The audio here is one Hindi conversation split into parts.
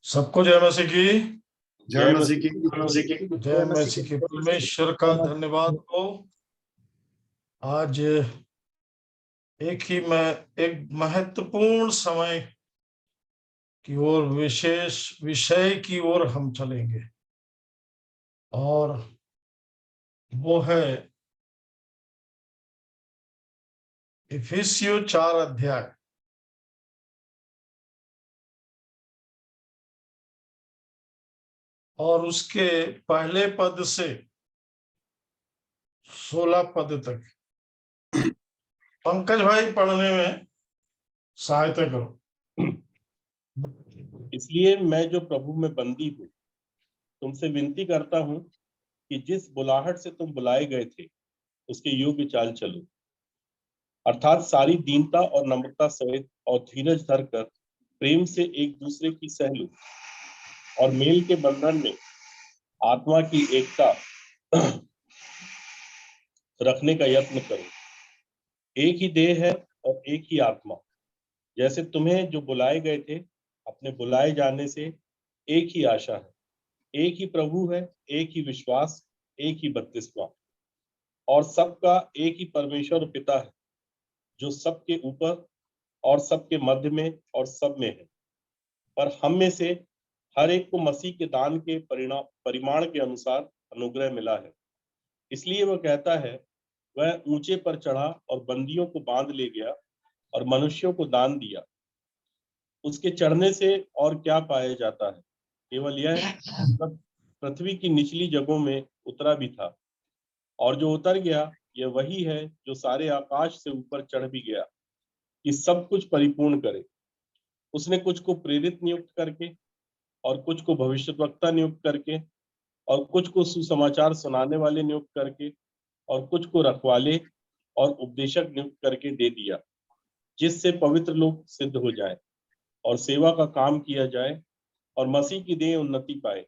सबको जय मसीह की। जय मसीह की। जय मसीह की। परमेश्वर का धन्यवाद हो। आज एक महत्वपूर्ण समय की ओर, विशेष विषय की ओर हम चलेंगे और वो है इफिसियों 4 अध्याय और उसके पहले पद से 16 पद तक। पंकज भाई पढ़ने में सहायता करो। इसलिए मैं जो प्रभु में बंदी हूँ तुमसे विनती करता हूँ कि जिस बुलाहट से तुम बुलाए गए थे उसके योग्य चाल चलो, अर्थात सारी दीनता और नम्रता सहित और धीरज धरकर प्रेम से एक दूसरे की सह लो और मेल के बंधन में आत्मा की एकता रखने का यत्न करो। एक ही देह है और एक ही आत्मा, जैसे तुम्हें जो बुलाए गए थे अपने बुलाए जाने से एक ही आशा है, एक ही प्रभु है, एक ही विश्वास, एक ही बपतिस्मा और सबका एक ही परमेश्वर और पिता है, जो सबके ऊपर और सबके मध्य में और सब में है। पर हम में से हर एक को मसीह के दान के परिमाण के अनुसार अनुग्रह मिला है। इसलिए वह कहता है, वह ऊंचे पर चढ़ा और बंदियों को बांध ले गया और मनुष्यों को दान दिया। उसके चढ़ने से और क्या पाया जाता है? केवल यह पृथ्वी की निचली जगहों में उतरा भी था, और जो उतर गया यह वही है जो सारे आकाश से ऊपर चढ़ भी गया कि सब कुछ परिपूर्ण करे। उसने कुछ को प्रेरित नियुक्त करके और कुछ को भविष्यद्वक्ता नियुक्त करके और कुछ को सुसमाचार सुनाने वाले नियुक्त करके और कुछ को रखवाले और उपदेशक नियुक्त करके दे दिया, जिससे पवित्र लोग सिद्ध हो जाए और सेवा का काम किया जाए और मसीह की देह उन्नति पाए,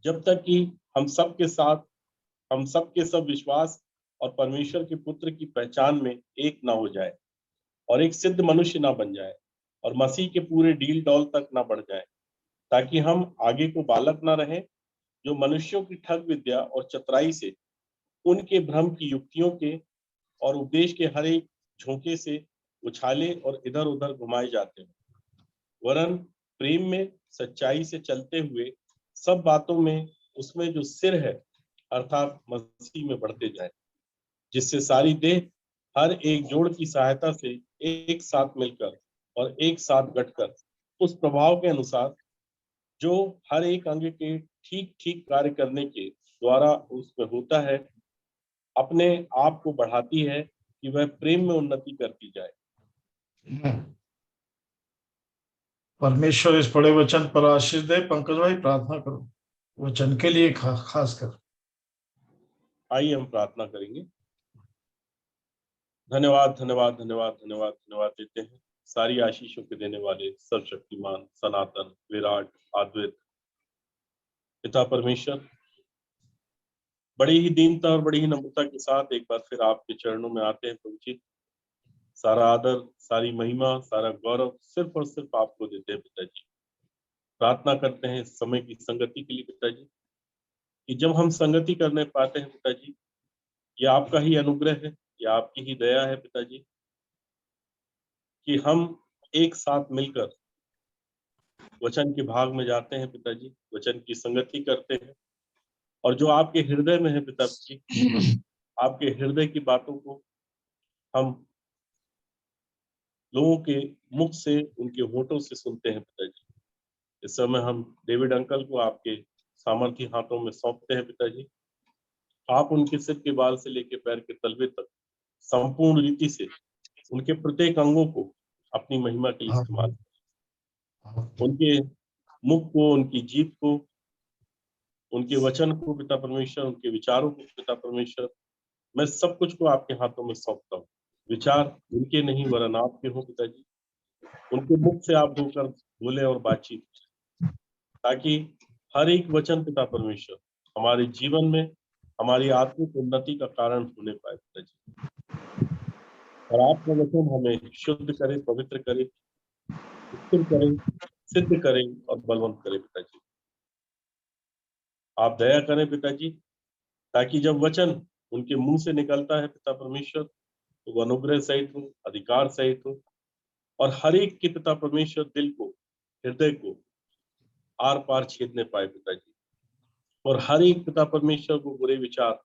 जब तक कि हम सबके सब विश्वास और परमेश्वर के पुत्र की पहचान में एक ना हो जाए और एक सिद्ध मनुष्य ना बन जाए और मसीह के पूरे डील डॉल तक ना बढ़ जाए, ताकि हम आगे को बालक ना रहे, जो मनुष्यों की ठग विद्या और चतुराई से उनके भ्रम की युक्तियों के और उपदेश के हर एक झोंके से उछाले और इधर उधर घुमाए जाते हैं, वरन प्रेम में सच्चाई से चलते हुए सब बातों में उसमें जो सिर है अर्थात मसीह में बढ़ते जाए, जिससे सारी देह हर एक जोड़ की सहायता से एक साथ मिलकर और एक साथ गठकर उस प्रभाव के अनुसार जो हर एक अंग के ठीक ठीक कार्य करने के द्वारा उसमें होता है, अपने आप को बढ़ाती है कि वह प्रेम में उन्नति करती जाए। परमेश्वर इस बड़े वचन पर आशीष दे। पंकज भाई प्रार्थना करो वचन के लिए खास कर। आइए हम प्रार्थना करेंगे। धन्यवाद धन्यवाद धन्यवाद धन्यवाद धन्यवाद देते हैं सारी आशीषों के देने वाले सर्वशक्तिमान सनातन विराट अद्वैत पिता परमेश्वर, बड़ी ही दीनता और बड़ी ही नम्रता के साथ एक बार फिर आपके चरणों में आते हैं प्रभु जी। सारा आदर, सारी महिमा, सारा गौरव सिर्फ और सिर्फ आपको देते हैं पिताजी। प्रार्थना करते हैं इस समय की संगति के लिए पिताजी, कि जब हम संगति करने पाते हैं पिताजी, ये आपका ही अनुग्रह है, ये आपकी ही दया है पिताजी, कि हम एक साथ मिलकर वचन के भाग में जाते हैं पिताजी, वचन की संगति करते हैं और जो आपके हृदय में है पिताजी, आपके हृदय की बातों को हम लोगों के मुख से, उनके होठों से सुनते हैं पिताजी। इस समय हम डेविड अंकल को आपके सामर्थी हाथों में सौंपते हैं पिताजी। आप उनके सिर के बाल से लेकर पैर के तलवे तक संपूर्ण रीति से उनके प्रत्येक अंगों को अपनी महिमा के लिए इस्तेमाल करें। उनके मुख को, उनकी जीभ को, उनके वचन को पिता परमेश्वर, उनके विचारों को पिता परमेश्वर, मैं सब कुछ को आपके हाथों में सौंपता हूँ। विचार उनके नहीं वरन आपके हो पिताजी। उनके मुख से आप होकर बोले और बातचीत, ताकि हर एक वचन पिता परमेश्वर हमारे जीवन में हमारी आत्मिक उन्नति का कारण होने पाए पिताजी। और आपका वचन हमें शुद्ध करे, पवित्र करे, स्थिर करे, सिद्ध करें और बलवंत करें पिताजी। आप दया करें पिताजी, ताकि जब वचन उनके मुंह से निकलता है पिता परमेश्वर, तो वो अनुग्रह सहित हो, अधिकार सहित हो, और हर एक के पिता परमेश्वर दिल को, हृदय को आर पार छेदने पाए पिताजी। और हर एक पिता परमेश्वर को बुरे विचार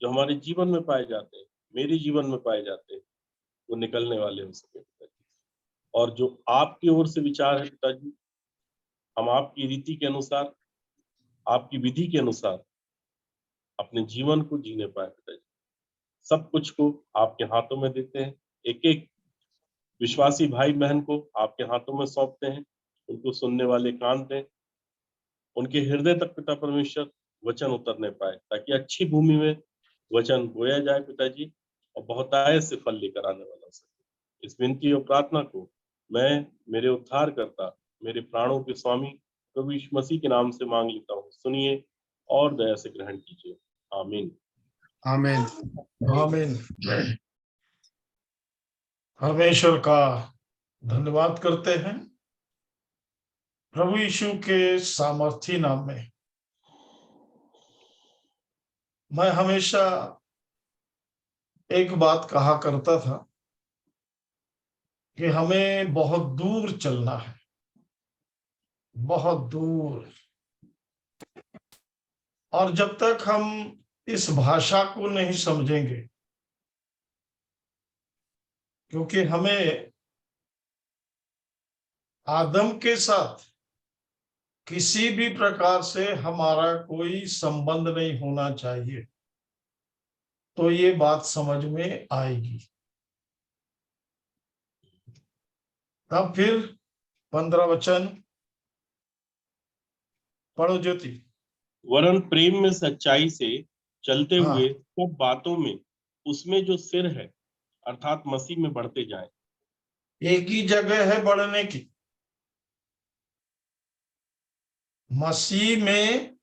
जो हमारे जीवन में पाए जाते हैं, मेरे जीवन में पाए जाते हैं, वो निकलने वाले हो सके पिताजी। और जो आपकी ओर से विचार है पिताजी, हम आपकी रीति के अनुसार, आपकी विधि के अनुसार अपने जीवन को जीने पाए पिताजी। सब कुछ को आपके हाथों में देते हैं, एक एक विश्वासी भाई बहन को आपके हाथों में सौंपते हैं। उनको सुनने वाले कान दें, उनके हृदय तक पिता परमेश्वर वचन उतरने पाए, ताकि अच्छी भूमि में वचन बोया जाए पिताजी, और बहुतायत से फल लेकर आने वाला हो सके। इस विनती और प्रार्थना को मैं मेरे उद्धारकर्ता, मेरे प्राणों के स्वामी प्रभु यीशु मसीह के नाम से मांग लेता हूँ। सुनिए और दया से ग्रहण कीजिए। आमीन। आमीन। आमीन। परमेश्वर का धन्यवाद करते हैं प्रभु यीशु के सामर्थी नाम में। मैं हमेशा एक बात कहा करता था कि हमें बहुत दूर चलना है, बहुत दूर। और जब तक हम इस भाषा को नहीं समझेंगे, क्योंकि हमें आदम के साथ किसी भी प्रकार से हमारा कोई संबंध नहीं होना चाहिए, तो ये बात समझ में आएगी। तब फिर 15 वचन पढ़ो ज्योति। वरन प्रेम में सच्चाई से चलते हाँ। हुए सब बातों में उसमें जो सिर है अर्थात मसीह में बढ़ते जाएं। एक ही जगह है बढ़ने की, मसीह में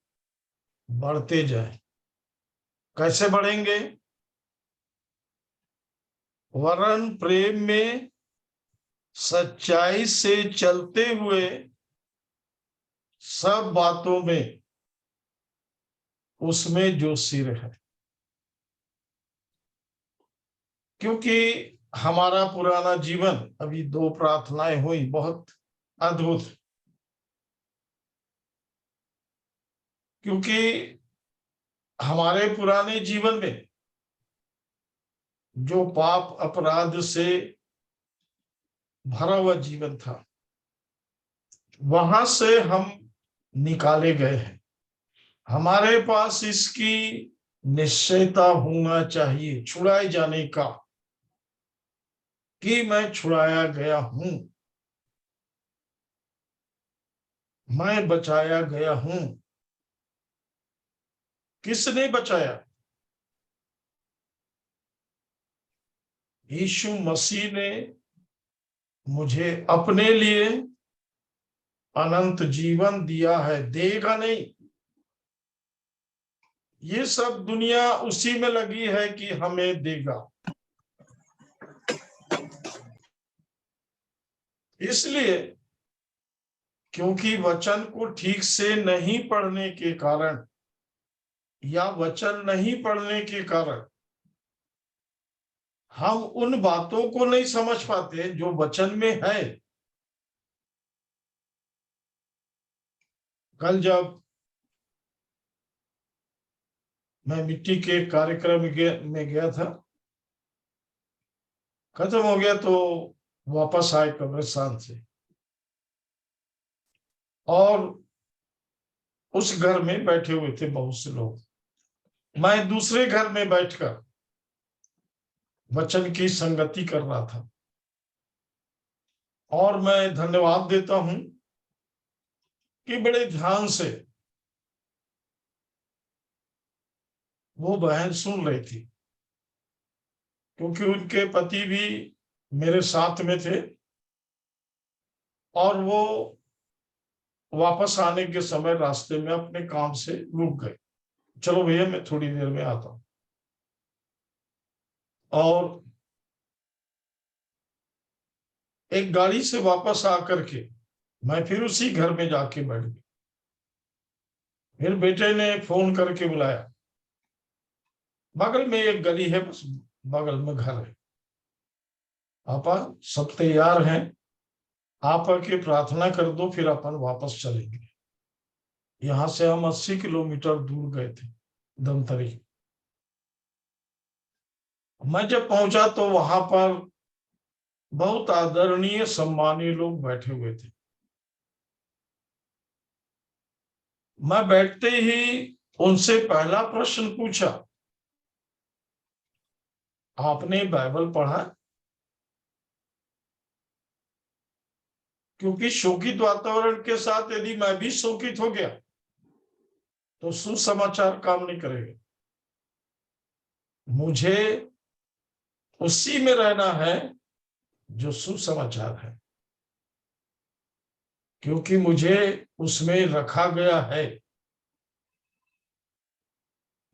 बढ़ते जाए। कैसे बढ़ेंगे? वरन प्रेम में सच्चाई से चलते हुए सब बातों में उसमें जो सिर है। क्योंकि हमारा पुराना जीवन, अभी 2 प्रार्थनाएं हुई, बहुत अद्भुत। क्योंकि हमारे पुराने जीवन में जो पाप अपराध से भरा हुआ जीवन था, वहां से हम निकाले गए हैं। हमारे पास इसकी निश्चयता होना चाहिए छुड़ाए जाने का, कि मैं छुड़ाया गया हूं, मैं बचाया गया हूं। किसने बचाया? यीशु मसीह ने मुझे अपने लिए अनंत जीवन दिया है, देगा नहीं। ये सब दुनिया उसी में लगी है कि हमें देगा। इसलिए क्योंकि वचन को ठीक से नहीं पढ़ने के कारण, या वचन नहीं पढ़ने के कारण, हम उन बातों को नहीं समझ पाते जो वचन में है। कल जब मैं मिट्टी के कार्यक्रम में गया था, खत्म हो गया तो वापस आए कब्रिस्तान से, और उस घर में बैठे हुए थे बहुत से लोग। मैं दूसरे घर में बैठकर वचन की संगति कर रहा था, और मैं धन्यवाद देता हूं कि बड़े ध्यान से वो बहन सुन रही थी, क्योंकि उनके पति भी मेरे साथ में थे, और वो वापस आने के समय रास्ते में अपने काम से रुक गए। चलो भैया, मैं थोड़ी देर में आता हूं। और एक गाड़ी से वापस आकर के मैं फिर उसी घर में जाके बैठ गया। फिर बेटे ने फोन करके बुलाया, बगल में एक गली है, बस बगल में घर है। पापा सब तैयार हैं, आप आके प्रार्थना कर दो, फिर अपन वापस चलेंगे। यहां से हम 80 किलोमीटर दूर गए थे, धमतरी। मैं जब पहुंचा तो वहां पर बहुत आदरणीय सम्मानीय लोग बैठे हुए थे। मैं बैठते ही उनसे पहला प्रश्न पूछा, आपने बाइबल पढ़ा? क्योंकि शोकित वातावरण के साथ यदि मैं भी शोकित हो गया तो सुसमाचार काम नहीं करेगा। मुझे उसी में रहना है जो सुसमाचार है, क्योंकि मुझे उसमें रखा गया है।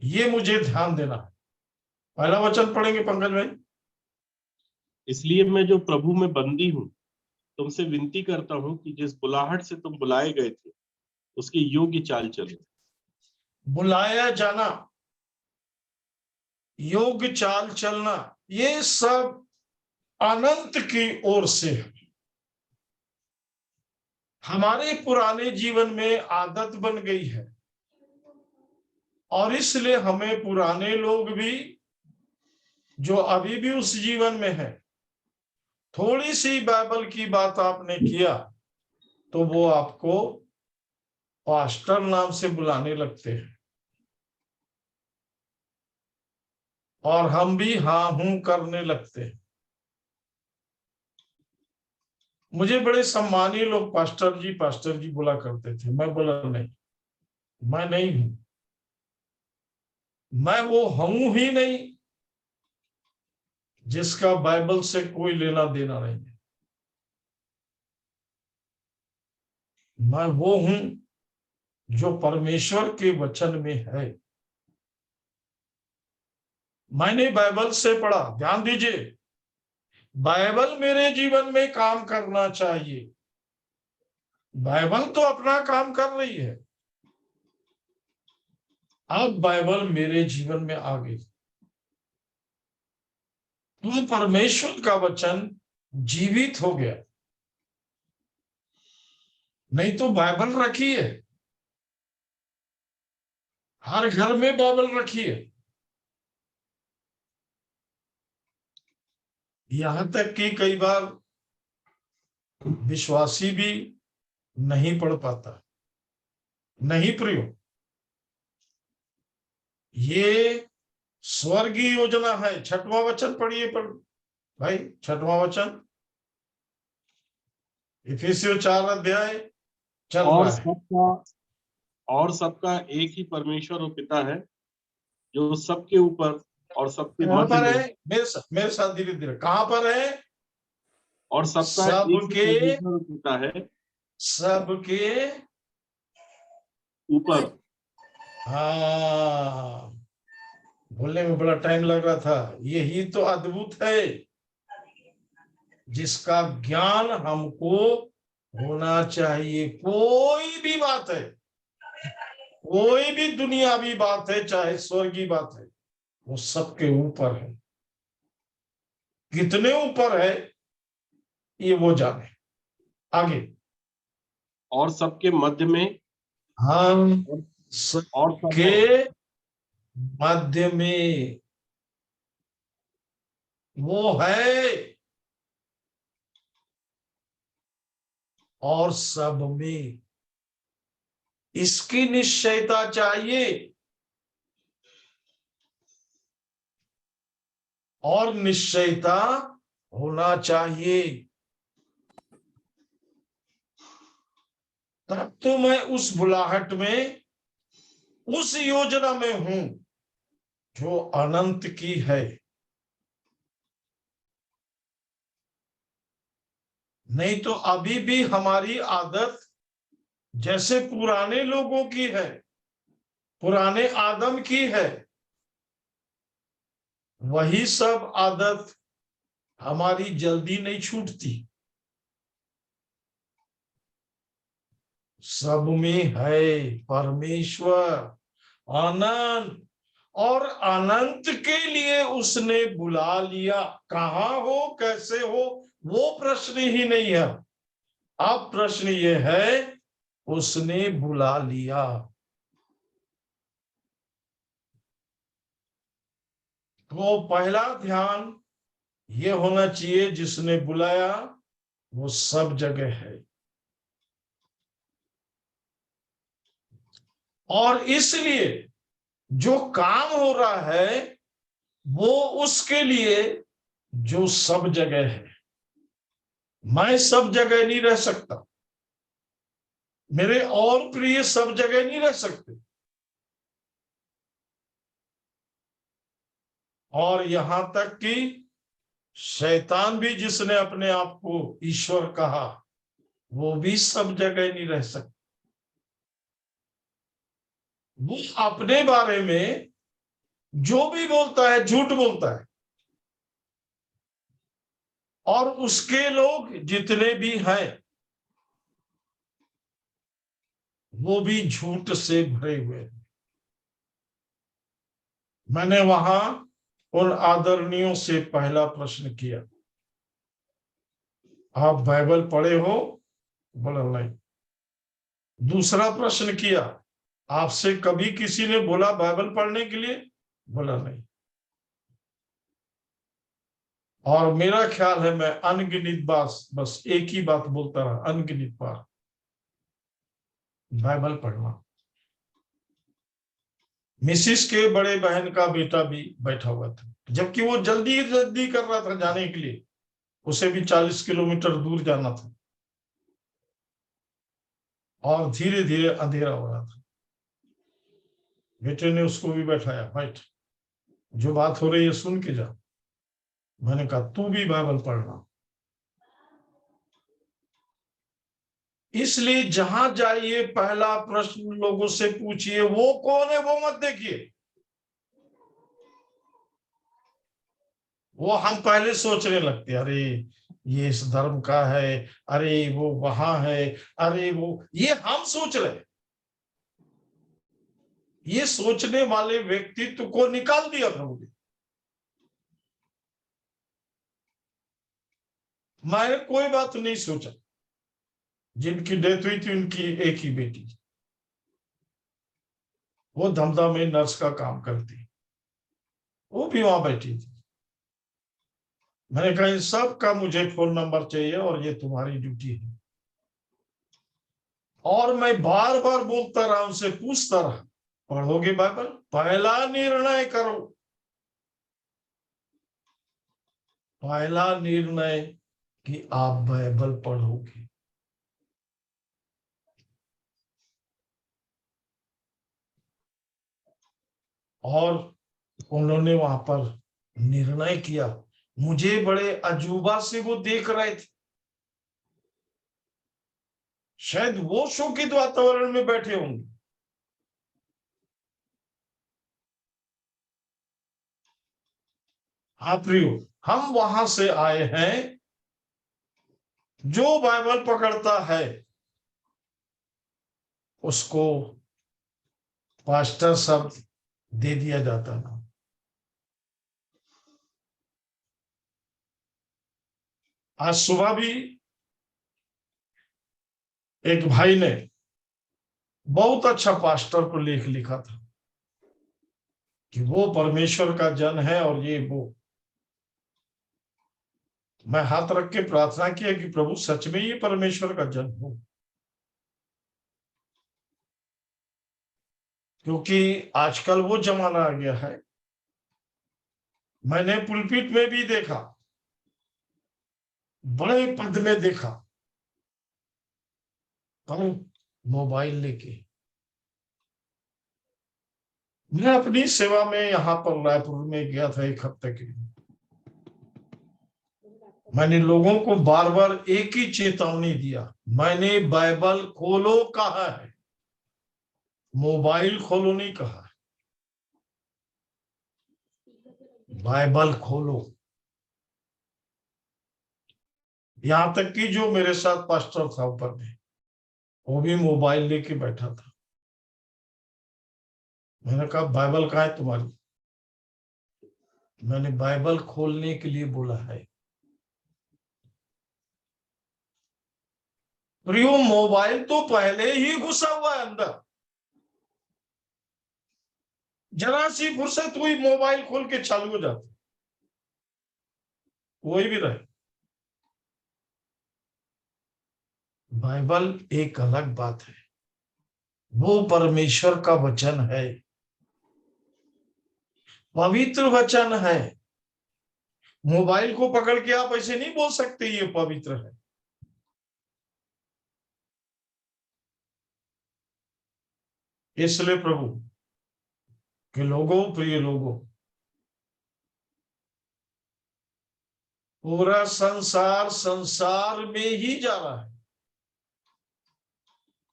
ये मुझे ध्यान देना है। पहला वचन पढ़ेंगे पंकज भाई। इसलिए मैं जो प्रभु में बंदी हूँ तुमसे विनती करता हूँ कि जिस बुलाहट से तुम बुलाए गए थे उसके योग्य चाल चलो। बुलाया जाना, योग्य चाल चलना, ये सब अनंत की ओर से है। हमारे पुराने जीवन में आदत बन गई है, और इसलिए हमें पुराने लोग भी जो अभी भी उस जीवन में है, थोड़ी सी बाइबल की बात आपने किया तो वो आपको पास्टर नाम से बुलाने लगते हैं, और हम भी हाँ हूं करने लगते हैं। मुझे बड़े सम्मानीय लोग पास्टर जी बोला करते थे। मैं बोला नहीं, मैं नहीं हूं, मैं वो हूं ही नहीं जिसका बाइबल से कोई लेना देना नहीं है। मैं वो हूं जो परमेश्वर के वचन में है। मैंने बाइबल से पढ़ा, ध्यान दीजिए, बाइबल मेरे जीवन में काम करना चाहिए। बाइबल तो अपना काम कर रही है, अब बाइबल मेरे जीवन में आ गई तो परमेश्वर का वचन जीवित हो गया। नहीं तो बाइबल रखी है, हर घर में बाइबल रखी है, यहां तक कि कई बार विश्वासी भी नहीं पढ़ पाता। नहीं प्रयोग, ये स्वर्गीय योजना है। छठवां वचन पढ़िए पर भाई, छठवां वचन, इफिसियों 4 अध्याय चल और रहा है। सबका और सबका एक ही परमेश्वर और पिता है जो सबके ऊपर और सबके कहां मध्य पर में। है? मेरे साथ धीरे धीरे, कहां पर है? और सबका एक ही सबके, परमेश्वर और पिता है सबके ऊपर। हाँ, बोलने में बड़ा टाइम लग रहा था। यही तो अद्भुत है जिसका ज्ञान हमको होना चाहिए। कोई भी बात है, कोई भी दुनियावी बात है, चाहे स्वर्गीय बात है, वो सबके ऊपर है। कितने ऊपर है ये वो जाने। आगे, और सबके मध्य में हम और और सब सबके है। मध्य में वो है, और सब में इसकी निश्चयता चाहिए, और निश्चयता होना चाहिए। तब तो मैं उस बुलाहट में, उस योजना में हूं जो अनंत की है। नहीं तो अभी भी हमारी आदत जैसे पुराने लोगों की है, पुराने आदम की है, वही सब आदत हमारी जल्दी नहीं छूटती। सब में है परमेश्वर आनंद, और अनंत के लिए उसने बुला लिया। कहाँ हो, कैसे हो, वो प्रश्न ही नहीं है। अब प्रश्न ये है, उसने बुला लिया। तो पहला ध्यान ये होना चाहिए, जिसने बुलाया वो सब जगह है। और इसलिए जो काम हो रहा है वो उसके लिए जो सब जगह है। मैं सब जगह नहीं रह सकता, मेरे और प्रिय सब जगह नहीं रह सकते। और यहां तक कि शैतान भी, जिसने अपने आप को ईश्वर कहा, वो भी सब जगह नहीं रह सकता। वो अपने बारे में जो भी बोलता है झूठ बोलता है, और उसके लोग जितने भी हैं वो भी झूठ से भरे हुए हैं। मैंने वहां उन आदरणीयों से पहला प्रश्न किया, आप बाइबल पढ़े हो? बोला नहीं। दूसरा प्रश्न किया, आपसे कभी किसी ने बोला बाइबल पढ़ने के लिए? बोला नहीं। और मेरा ख्याल है मैं अनगिनत बार बस एक ही बात बोलता रहा, अनगिनत बार, बाइबल पढ़ना। मिसिस के बड़े बहन का बेटा भी बैठा हुआ था, जबकि वो जल्दी जल्दी कर रहा था जाने के लिए, उसे भी 40 किलोमीटर दूर जाना था, और धीरे धीरे अंधेरा हो रहा था। बेटे ने उसको भी बैठाया, बैठ, जो बात हो रही है सुन के जा। मैंने कहा तू भी बाइबल पढ़ना। इसलिए जहां जाइए पहला प्रश्न लोगों से पूछिए, वो कौन है वो मत देखिए। वो हम पहले सोचने लगते, अरे ये इस धर्म का है, अरे वो वहां है, अरे वो, ये हम सोच रहे। ये सोचने वाले व्यक्तित्व को निकाल दिया प्रभु ने। मैंने कोई बात नहीं सोचा। जिनकी डेथ हुई थी उनकी एक ही बेटी, वो धमधा में नर्स का काम करती, वो भी वहां बैठी थी। मैंने कहा इन सब का मुझे फोन नंबर चाहिए, और ये तुम्हारी ड्यूटी है। और मैं बार बार बोलता रहा, उनसे पूछता रहा, पढ़ोगे बाइबल? पहला निर्णय करो, पहला निर्णय कि आप बाइबल पढ़ोगे। और उन्होंने वहां पर निर्णय किया। मुझे बड़े अजूबा से वो देख रहे थे, शायद वो शोकित वातावरण में बैठे होंगे। हाँ प्रियो, हम वहां से आए हैं, जो बाइबल पकड़ता है उसको पास्टर शब्द दे दिया जाता था। आज सुबह भी एक भाई ने बहुत अच्छा पास्टर को लेख लिखा था कि वो परमेश्वर का जन है, और ये वो। मैं हाथ रख के प्रार्थना किया कि प्रभु सच में ये परमेश्वर का जन हो, क्योंकि आजकल वो जमाना आ गया है। मैंने पुलपिट में भी देखा, बड़े पद में देखा, कौन? मोबाइल लेके। मैं अपनी सेवा में यहाँ पर रायपुर में गया था 1 हफ्ते के लिए। मैंने लोगों को बार बार एक ही चेतावनी दिया, मैंने बाइबल खोलो कहा है, मोबाइल खोलो नहीं कहा है। बाइबल खोलो। यहां तक कि जो मेरे साथ पास्टर था ऊपर में, वो भी मोबाइल लेके बैठा था। मैंने कहा बाइबल कहाँ है तुम्हारी? मैंने बाइबल खोलने के लिए बोला है। प्रियो, मोबाइल तो पहले ही घुसा हुआ है अंदर। जरा सी फुर्सत हुई मोबाइल खोल के चालू हो जाता, कोई भी रहे। बाइबल एक अलग बात है, वो परमेश्वर का वचन है, पवित्र वचन है। मोबाइल को पकड़ के आप ऐसे नहीं बोल सकते ये पवित्र है। इसलिए प्रभु के लोगों, प्रिय लोगों, पूरा संसार संसार में ही जा रहा है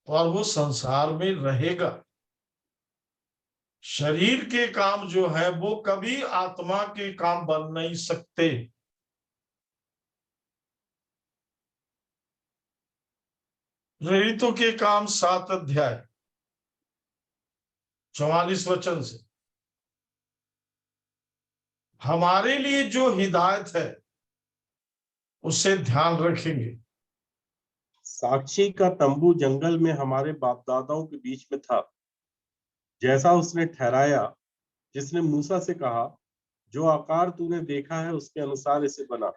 और वो संसार में रहेगा। शरीर के काम जो है वो कभी आत्मा के काम बन नहीं सकते। प्रेरितों के काम 7 अध्याय 44 वचन से हमारे लिए जो हिदायत है उससे ध्यान रखेंगे। साक्षी का तंबू जंगल में हमारे बाप दादाओं के बीच में था, जैसा उसने ठहराया, जिसने मूसा से कहा, जो आकार तूने देखा है उसके अनुसार इसे बना।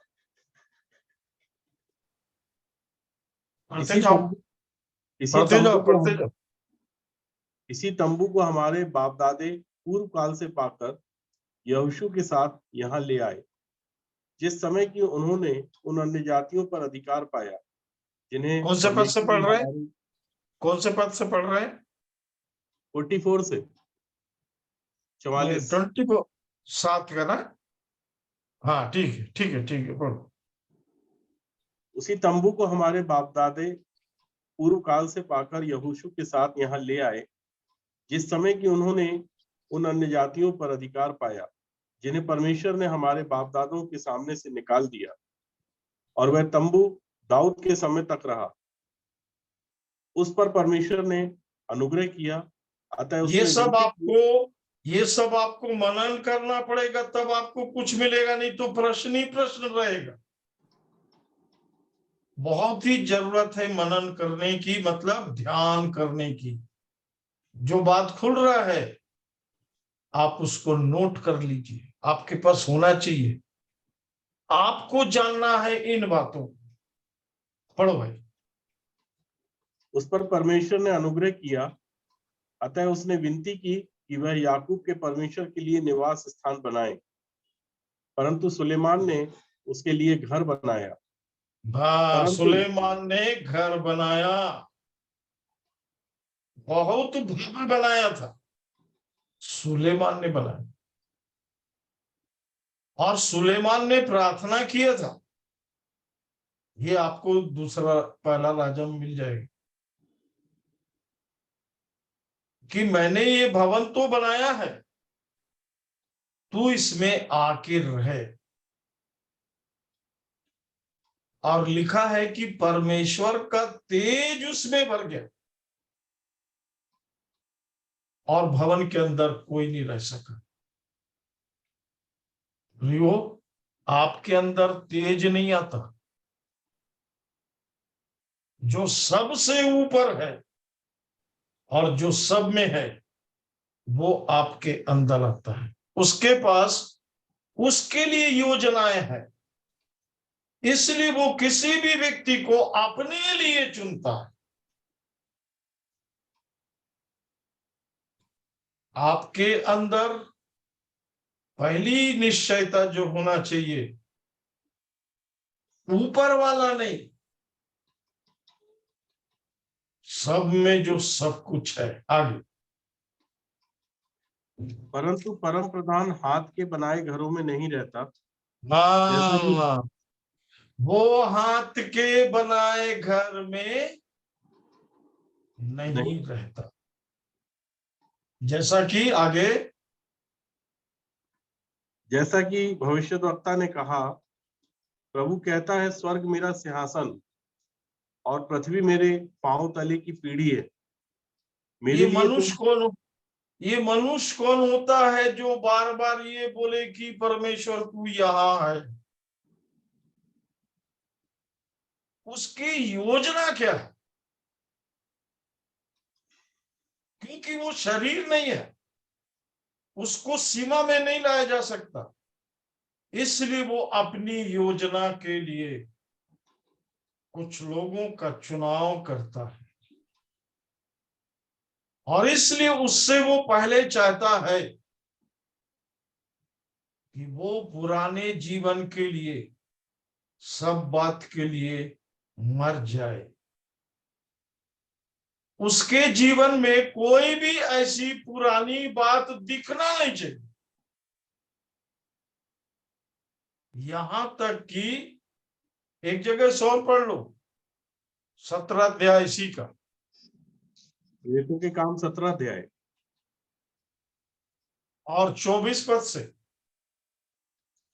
पढ़ते इसी जाओ, तंबू इसी पढ़ते तंबू जाओ, को पढ़ते जाओ। इसी तंबू को हमारे बाप दादे पूर्व काल से पाकर यहोशू के साथ यहाँ ले आए, जिस समय कि उन्होंने उन अन्य जातियों पर अधिकार पाया, जिन्हें कौन से पद से परमेश्वर पढ़ ने रहे हैं? हमारे। कौन से पद से पढ़ रहे हैं? 44 से 44। 24 7 का ना? हाँ, ठीक है, ठीक है, ठीक है, पढ़ो। उसी तंबू को हमारे बाप दादे पूर्व काल से पाकर यहोशू के साथ यहाँ ले आए, जिस समय कि उन्होंने उन अन्य जातियों पर अधिकार पाया, जिन्हें परमेश्वर ने हमारे बाप दादों के सामने से निकाल दिया, और वह तंबू दाऊद के समय तक रहा। उस पर परमेश्वर ने अनुग्रह किया, अतः ये उसने सब विनती की। आपको ये सब आपको मनन करना पड़ेगा, तब आपको कुछ मिलेगा, नहीं तो प्रश्न ही प्रश्न रहेगा। बहुत ही जरूरत है मनन करने की, मतलब ध्यान करने की। जो बात खुल रहा है आप उसको नोट कर लीजिए, आपके पास होना चाहिए। आपको जानना है इन बातों को। पढ़ो भाई। उस पर परमेश्वर ने अनुग्रह किया, अतः उसने विनती की कि वह याकूब के परमेश्वर के लिए निवास स्थान बनाए, परंतु सुलेमान ने उसके लिए घर बनाया। परंतु सुलेमान ने घर बनाया, बहुत भव्य बनाया था, सुलेमान ने बनाया। और सुलेमान ने प्रार्थना किया था। ये आपको दूसरा पहला राजा में मिल जाएगा कि मैंने ये भवन तो बनाया है, तू इसमें आके रहे। और लिखा है कि परमेश्वर का तेज उसमें भर गया और भवन के अंदर कोई नहीं रह सका। रियो, आपके अंदर तेज नहीं आता, जो सबसे ऊपर है और जो सब में है वो आपके अंदर आता है। उसके पास उसके लिए योजनाएं हैं, इसलिए वो किसी भी व्यक्ति को अपने लिए चुनता है। आपके अंदर पहली निश्चयता जो होना चाहिए, ऊपर वाला नहीं, सब में जो सब कुछ है। आगे। परंतु परम प्रधान हाथ के बनाए घरों में नहीं रहता, जैसा कि हाँ, वो हाथ के बनाए घर में नहीं नहीं रहता। जैसा कि आगे, जैसा कि भविष्यद्वक्ता ने कहा, प्रभु कहता है, स्वर्ग मेरा सिंहासन और पृथ्वी मेरे पांव तले की पीढ़ी है। मेरे ये लिए मनुष्य कौन ये मनुष्य कौन होता है जो बार बार ये बोले कि परमेश्वर तू यहाँ है? उसकी योजना क्या है? क्योंकि वो शरीर नहीं है, उसको सीमा में नहीं लाया जा सकता, इसलिए वो अपनी योजना के लिए कुछ लोगों का चुनाव करता है, और इसलिए उससे वो पहले चाहता है कि वो पुराने जीवन के लिए, सब बात के लिए मर जाए। उसके जीवन में कोई भी ऐसी पुरानी बात दिखना नहीं चाहिए, यहां तक कि एक जगह सौर पढ़ लो, 17 अध्याय इसी का, प्रेरितों के काम 17 अध्याय और 24 पद से।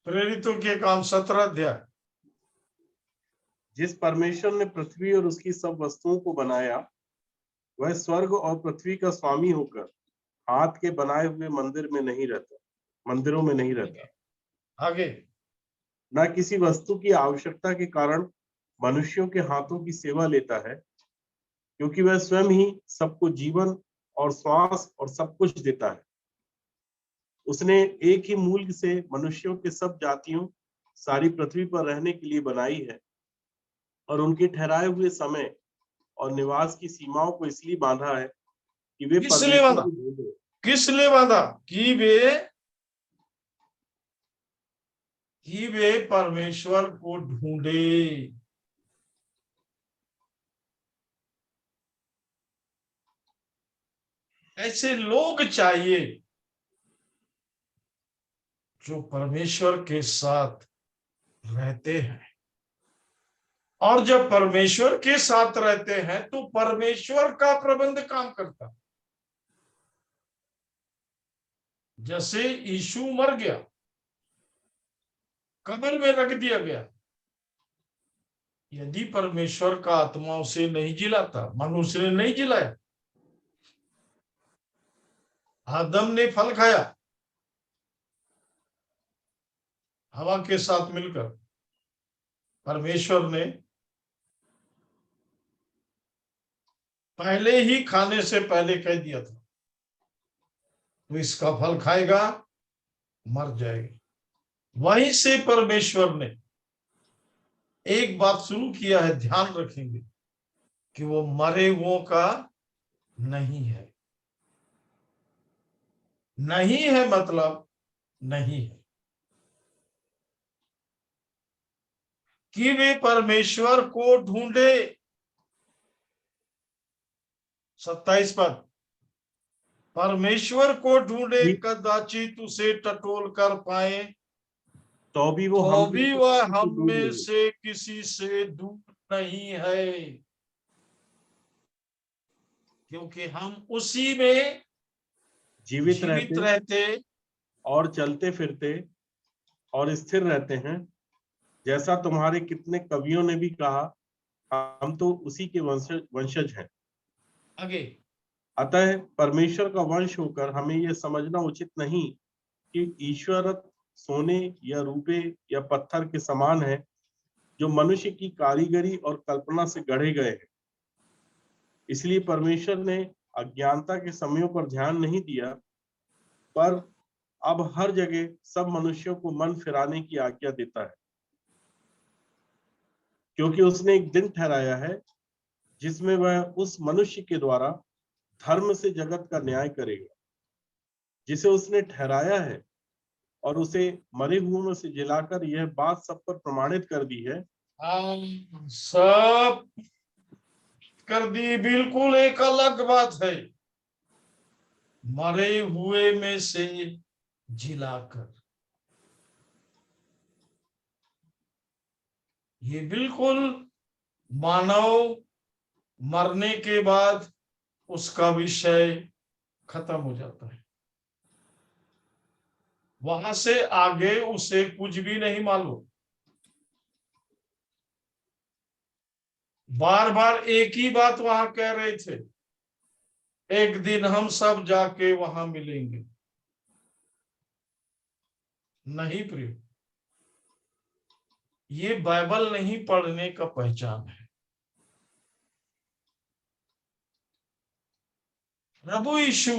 प्रेरितों के काम 17 अध्याय। जिस परमेश्वर ने पृथ्वी और उसकी सब वस्तुओं को बनाया, वह स्वर्ग और पृथ्वी का स्वामी होकर हाथ के बनाए हुए मंदिरों में नहीं रहता। आगे, न किसी वस्तु की आवश्यकता के कारण मनुष्यों के हाथों की सेवा लेता है, क्योंकि वह स्वयं ही सबको जीवन और श्वास और सब कुछ देता है। उसने एक ही मूल से मनुष्यों के सब जातियों सारी पृथ्वी पर रहने के लिए बनाई है, और उनके ठहराए हुए समय और निवास की सीमाओं को इसलिए बांधा है कि वे किस लिए परमेश्वर बांधा? को ढूंढे। किस लिए बांधा? कि वे परमेश्वर को ढूंढे। ऐसे लोग चाहिए जो परमेश्वर के साथ रहते हैं, और जब परमेश्वर के साथ रहते हैं तो परमेश्वर का प्रबंध काम करता है। जैसे यीशु मर गया, कब्र में रख दिया गया, यदि परमेश्वर का आत्मा उसे नहीं जिलाता, मनुष्य ने नहीं जिलाया, आदम ने फल खाया हवा के साथ मिलकर, परमेश्वर ने पहले ही खाने से पहले कह दिया था तो इसका फल खाएगा मर जाएगा। वहीं से परमेश्वर ने एक बात शुरू किया है, ध्यान रखेंगे कि वो मरे हुओं का नहीं है। नहीं है मतलब नहीं है, कि वे परमेश्वर को ढूंढे। 27 पद, परमेश्वर को ढूंढे कदाचित उसे टटोल कर पाए, तो भी वो तो हम में भी से वह किसी को हम ढूंढ में ले। से किसी से दूर नहीं है, क्योंकि हम उसी में जीवित जीवित रहते रहते। और चलते फिरते और स्थिर रहते हैं, जैसा तुम्हारे कितने कवियों ने भी कहा, हम तो उसी के वंशज हैं। आगे, अतः परमेश्वर का वंश होकर हमें यह समझना उचित नहीं कि ईश्वर सोने या रूपे या पत्थर के समान है, जो मनुष्य की कारीगरी और कल्पना से गढ़े गए हैं। इसलिए परमेश्वर ने अज्ञानता के समयों पर ध्यान नहीं दिया, पर अब हर जगह सब मनुष्यों को मन फिराने की आज्ञा देता है, क्योंकि उसने एक दिन ठहराया है जिसमें वह उस मनुष्य के द्वारा धर्म से जगत का न्याय करेगा, जिसे उसने ठहराया है, और उसे मरे हुओं में से जिलाकर यह बात सब पर प्रमाणित कर दी है। हम सब कर दी, बिल्कुल एक अलग बात है, मरे हुए में से जिलाकर। ये बिल्कुल मानव मरने के बाद उसका विषय खत्म हो जाता है, वहां से आगे उसे कुछ भी नहीं मालूम। बार बार एक ही बात वहां कह रहे थे, एक दिन हम सब जाके वहां मिलेंगे। नहीं प्रिय, ये बाइबल नहीं पढ़ने का पहचान है। प्रभु यीशु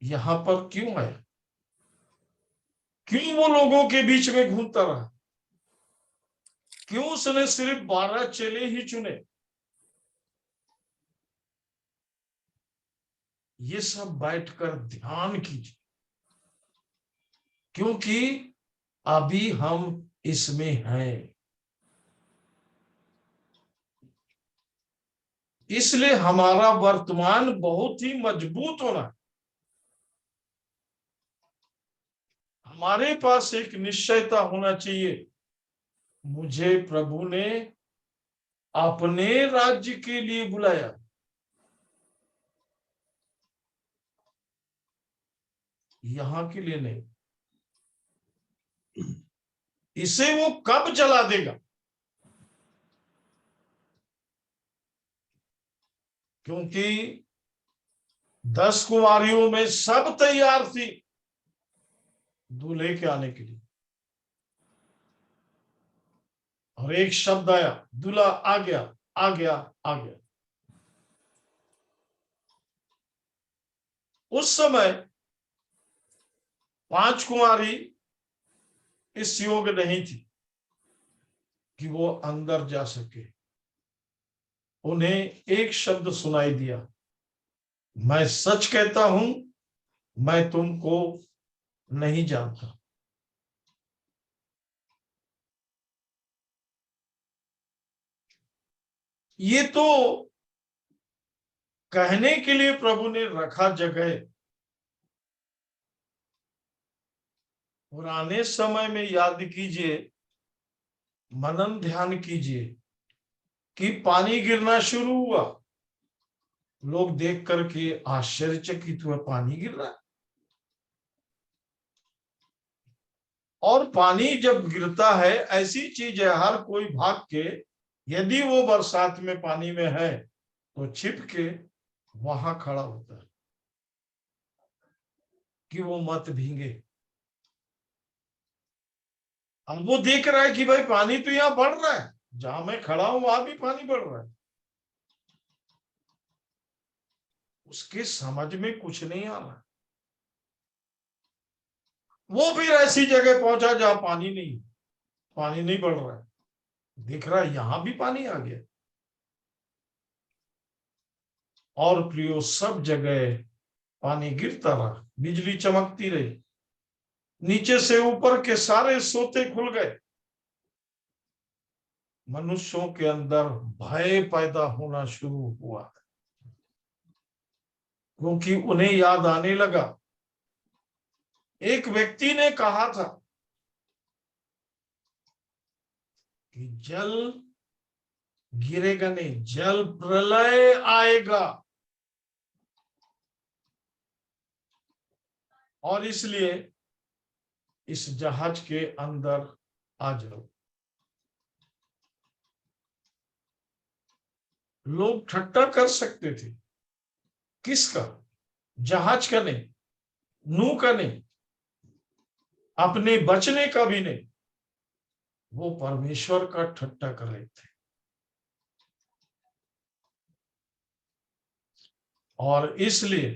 यहां पर क्यों आया? क्यों वो लोगों के बीच में घूमता रहा? क्यों उसने सिर्फ 12 चेले ही चुने? ये सब बैठकर ध्यान कीजिए, क्योंकि अभी हम इसमें हैं। इसलिए हमारा वर्तमान बहुत ही मजबूत होना है। हमारे पास एक निश्चयता होना चाहिए, मुझे प्रभु ने अपने राज्य के लिए बुलाया। यहां के लिए नहीं। इसे वो कब जला देगा? क्योंकि 10 कुमारियों में सब तैयार थी दूल्हे के आने के लिए, और एक शब्द आया, दूल्हा आ गया, आ गया, आ गया। उस समय 5 कुमारी इस योग्य नहीं थी कि वो अंदर जा सके। उन्हें एक शब्द सुनाई दिया, मैं सच कहता हूं, मैं तुमको नहीं जानता। ये तो कहने के लिए प्रभु ने रखा जगह। पुराने समय में याद कीजिए, मनन ध्यान कीजिए कि पानी गिरना शुरू हुआ, लोग देख करके आश्चर्यचकित हुए, पानी गिर रहा है। और पानी जब गिरता है, ऐसी चीज है, हर कोई भाग के, यदि वो बरसात में पानी में है तो छिप के वहां खड़ा होता है कि वो मत भीगे। अब वो देख रहा है कि भाई पानी तो यहां बढ़ रहा है, जहां मैं खड़ा हूं वहां भी पानी बढ़ रहा है। उसके समझ में कुछ नहीं आ रहा। वो फिर ऐसी जगह पहुंचा जहां पानी नहीं बढ़ रहा है, दिख रहा है यहां भी पानी आ गया। और प्रियो, सब जगह पानी गिरता रहा, बिजली चमकती रही, नीचे से ऊपर के सारे सोते खुल गए। मनुष्यों के अंदर भय पैदा होना शुरू हुआ, क्योंकि उन्हें याद आने लगा, एक व्यक्ति ने कहा था कि जल गिरेगा नहीं, जल प्रलय आएगा, और इसलिए इस जहाज के अंदर आ जाओ। लोग ठट्टा कर सकते थे, किसका? जहाज का नहीं, नूह का नहीं, अपने बचने का भी नहीं, वो परमेश्वर का ठट्टा कर रहे थे। और इसलिए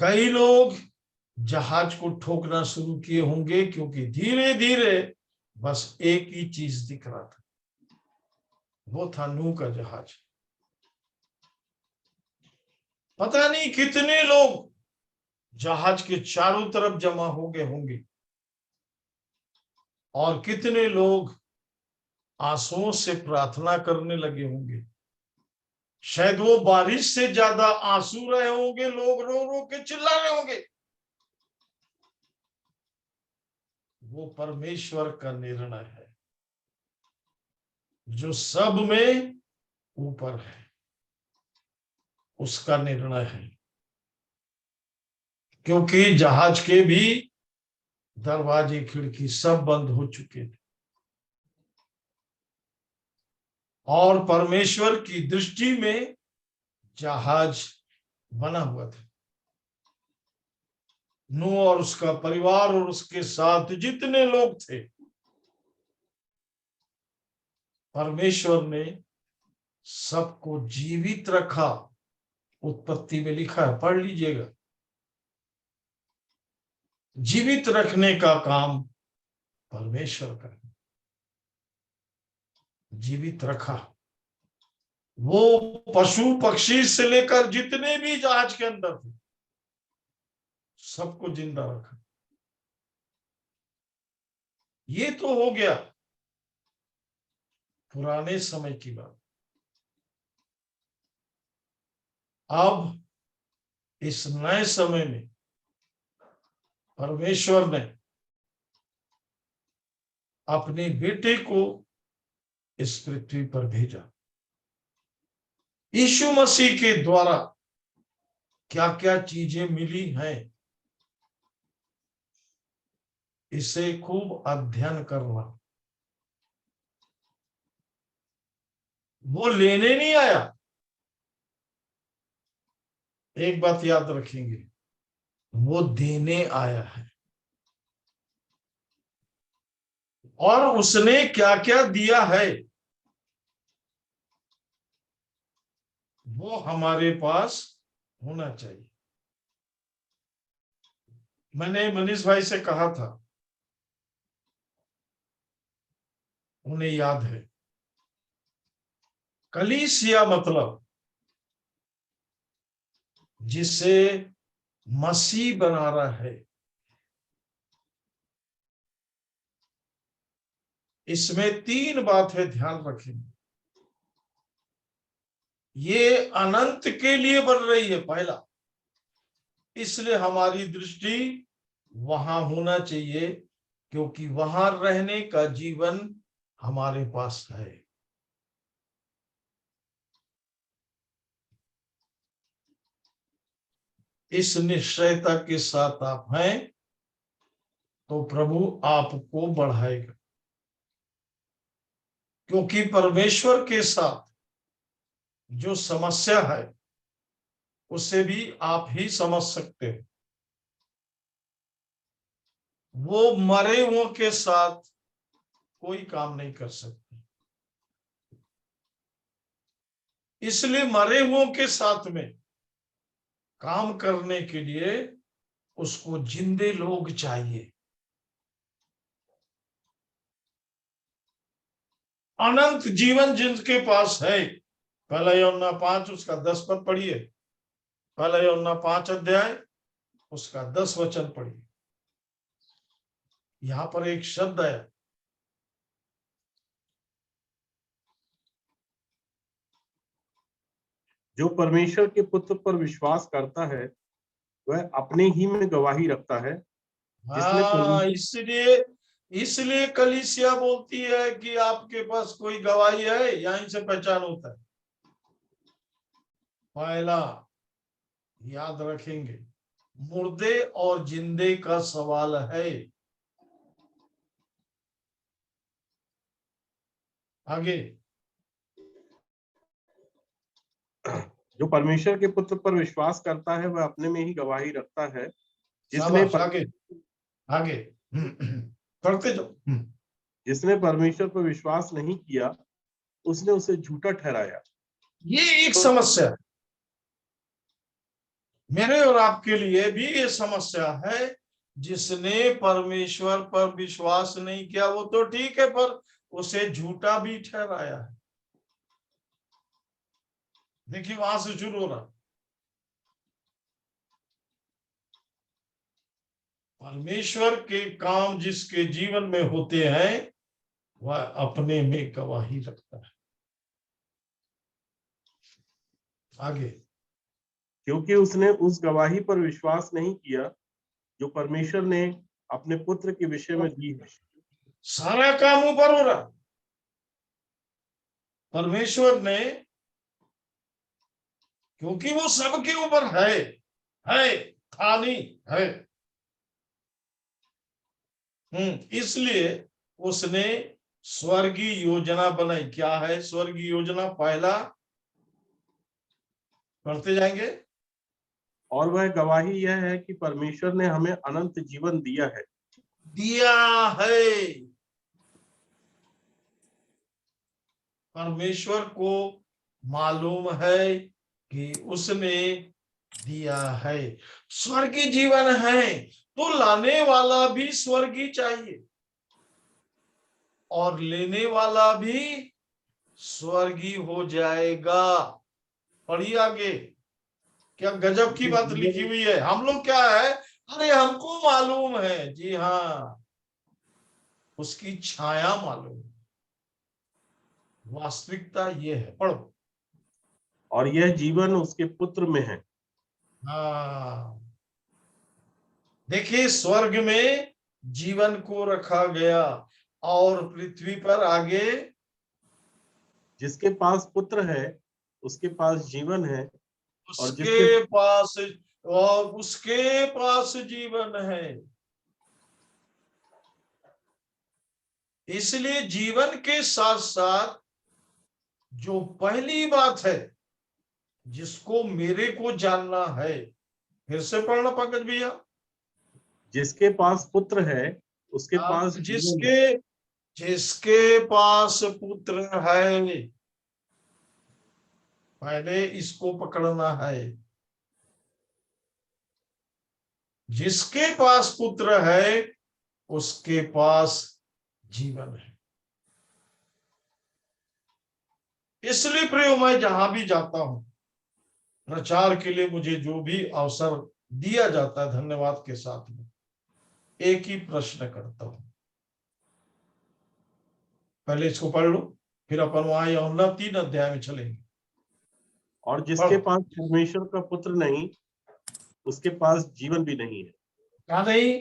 कई लोग जहाज को ठोकना शुरू किए होंगे, क्योंकि धीरे धीरे बस एक ही चीज दिख रहा था, वो था नूह का जहाज। पता नहीं कितने लोग जहाज के चारों तरफ जमा हो गए होंगे, और कितने लोग आंसुओं से प्रार्थना करने लगे होंगे। शायद वो बारिश से ज्यादा आंसू रहे होंगे, लोग रो रो के चिल्ला रहे होंगे। वो परमेश्वर का निर्णय है जो सब में ऊपर है, उसका निर्णय है। क्योंकि जहाज के भी दरवाजे खिड़की सब बंद हो चुके थे। और परमेश्वर की दृष्टि में जहाज बना हुआ था। नूह और उसका परिवार और उसके साथ जितने लोग थे, परमेश्वर ने सबको जीवित रखा। उत्पत्ति में लिखा है, पढ़ लीजिएगा। जीवित रखने का काम परमेश्वर का, जीवित रखा। वो पशु पक्षी से लेकर जितने भी जहाज के अंदर थे, सबको जिंदा रखा। ये तो हो गया पुराने समय की बात। अब इस नए समय में परमेश्वर ने अपने बेटे को इस पृथ्वी पर भेजा। यीशु मसीह के द्वारा क्या क्या चीजें मिली हैं, इसे खूब अध्ययन करना। वो लेने नहीं आया। एक बात याद रखेंगे, वो देने आया है। और उसने क्या क्या दिया है वो हमारे पास होना चाहिए। मैंने मनीष भाई से कहा था, उन्हें याद है, कलीसिया मतलब जिसे मसीह बना रहा है। इसमें तीन बातें ध्यान रखेंगे। ये अनंत के लिए बन रही है, पहला। इसलिए हमारी दृष्टि वहां होना चाहिए, क्योंकि वहां रहने का जीवन हमारे पास है। इस निश्चयता के साथ आप हैं तो प्रभु आपको बढ़ाएगा, क्योंकि परमेश्वर के साथ जो समस्या है उसे भी आप ही समझ सकते हैं। वो मरे हुओं के साथ कोई काम नहीं कर सकते, इसलिए मरे हुओं के साथ में काम करने के लिए उसको जिंदे लोग चाहिए। अनंत जीवन जिनके पास है, पहला यूहन्ना 5 उसका 10 पद पढ़िए। पहला यूहन्ना 5 अध्याय उसका 10 वचन पढ़िए। यहां पर एक शब्द है, जो परमेश्वर के पुत्र पर विश्वास करता है वह अपने ही में गवाही रखता है। जिसने हाँ, इसलिए इसलिए कलीसिया बोलती है कि आपके पास कोई गवाही है, यहीं से पहचान होता है। पहला याद रखेंगे, मुर्दे और जिंदे का सवाल है। आगे, जो परमेश्वर के पुत्र पर विश्वास करता है वह अपने में ही गवाही रखता है। जिसने शाबाश, आगे आगे पढ़ते जाओ। जिसने परमेश्वर पर विश्वास नहीं किया उसने उसे झूठा ठहराया। ये एक समस्या है, मेरे और आपके लिए भी ये समस्या है। जिसने परमेश्वर पर विश्वास नहीं किया वो तो ठीक है, पर उसे झूठा भी ठहराया है। देखिए, वहां से शुरू हो रहा। परमेश्वर के काम जिसके जीवन में होते हैं वह अपने में गवाही रखता है। आगे, क्योंकि उसने उस गवाही पर विश्वास नहीं किया जो परमेश्वर ने अपने पुत्र के विषय में दी है। सारा काम ऊपर हो रहा। परमेश्वर ने, क्योंकि वो सबके ऊपर है, था नहीं है, इसलिए उसने स्वर्गीय योजना बनाई। क्या है स्वर्गीय योजना? पहला पढ़ते जाएंगे। और वह गवाही यह है कि परमेश्वर ने हमें अनंत जीवन दिया है। दिया है। परमेश्वर को मालूम है कि उसने दिया है। स्वर्गीय जीवन है तो लाने वाला भी स्वर्गीय चाहिए और लेने वाला भी स्वर्गीय हो जाएगा। पढ़िए आगे, क्या गजब की बात लिखी हुई है। हम लोग क्या है, अरे हमको मालूम है। जी हाँ, उसकी छाया मालूम है। वास्तविकता ये है। पढ़ो। और यह जीवन उसके पुत्र में है। हाँ, देखिए स्वर्ग में जीवन को रखा गया और पृथ्वी पर आगे जिसके पास पुत्र है उसके पास जीवन है। और जिसके उसके पास, और उसके पास जीवन है। इसलिए जीवन के साथ साथ जो पहली बात है जिसको मेरे को जानना है, फिर से पढ़ना पंकज भैया। जिसके पास पुत्र है उसके आप पास जीवन है। जिसके जिसके पास पुत्र है, पहले इसको पकड़ना है। जिसके पास पुत्र है उसके पास जीवन है। इसलिए प्रियो, मैं जहां भी जाता हूं प्रचार के लिए, मुझे जो भी अवसर दिया जाता है धन्यवाद के साथ में एक ही प्रश्न करता हूं। पहले इसको पढ़ लो, फिर अपन वहां यूहन्ना 3 अध्याय में चलेंगे। और जिसके पढ़ो। पास परमेश्वर का पुत्र नहीं उसके पास जीवन भी नहीं है। क्या नहीं?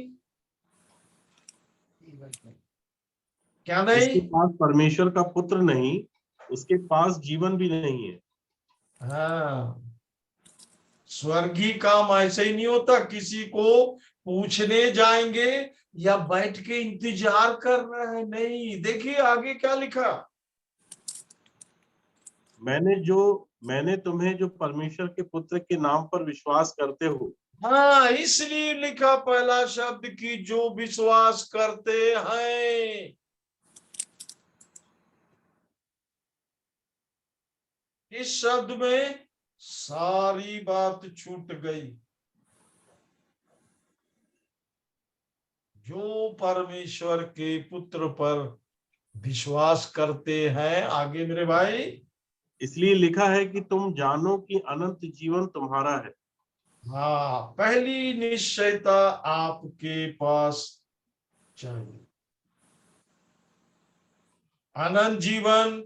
क्या नहीं? जिसके पास परमेश्वर का पुत्र नहीं उसके पास जीवन भी नहीं है। हाँ, स्वर्गीय काम ऐसे ही नहीं होता किसी को पूछने जाएंगे या बैठ के इंतजार कर रहे हैं। नहीं, देखिए आगे क्या लिखा। मैंने तुम्हें जो परमेश्वर के पुत्र के नाम पर विश्वास करते हो। हाँ, इसलिए लिखा पहला शब्द की जो विश्वास करते हैं। इस शब्द में सारी बात छूट गई। जो परमेश्वर के पुत्र पर विश्वास करते हैं, आगे मेरे भाई। इसलिए लिखा है कि तुम जानो कि अनंत जीवन तुम्हारा है। हाँ, पहली निश्चयता आपके पास चाहिए। अनंत जीवन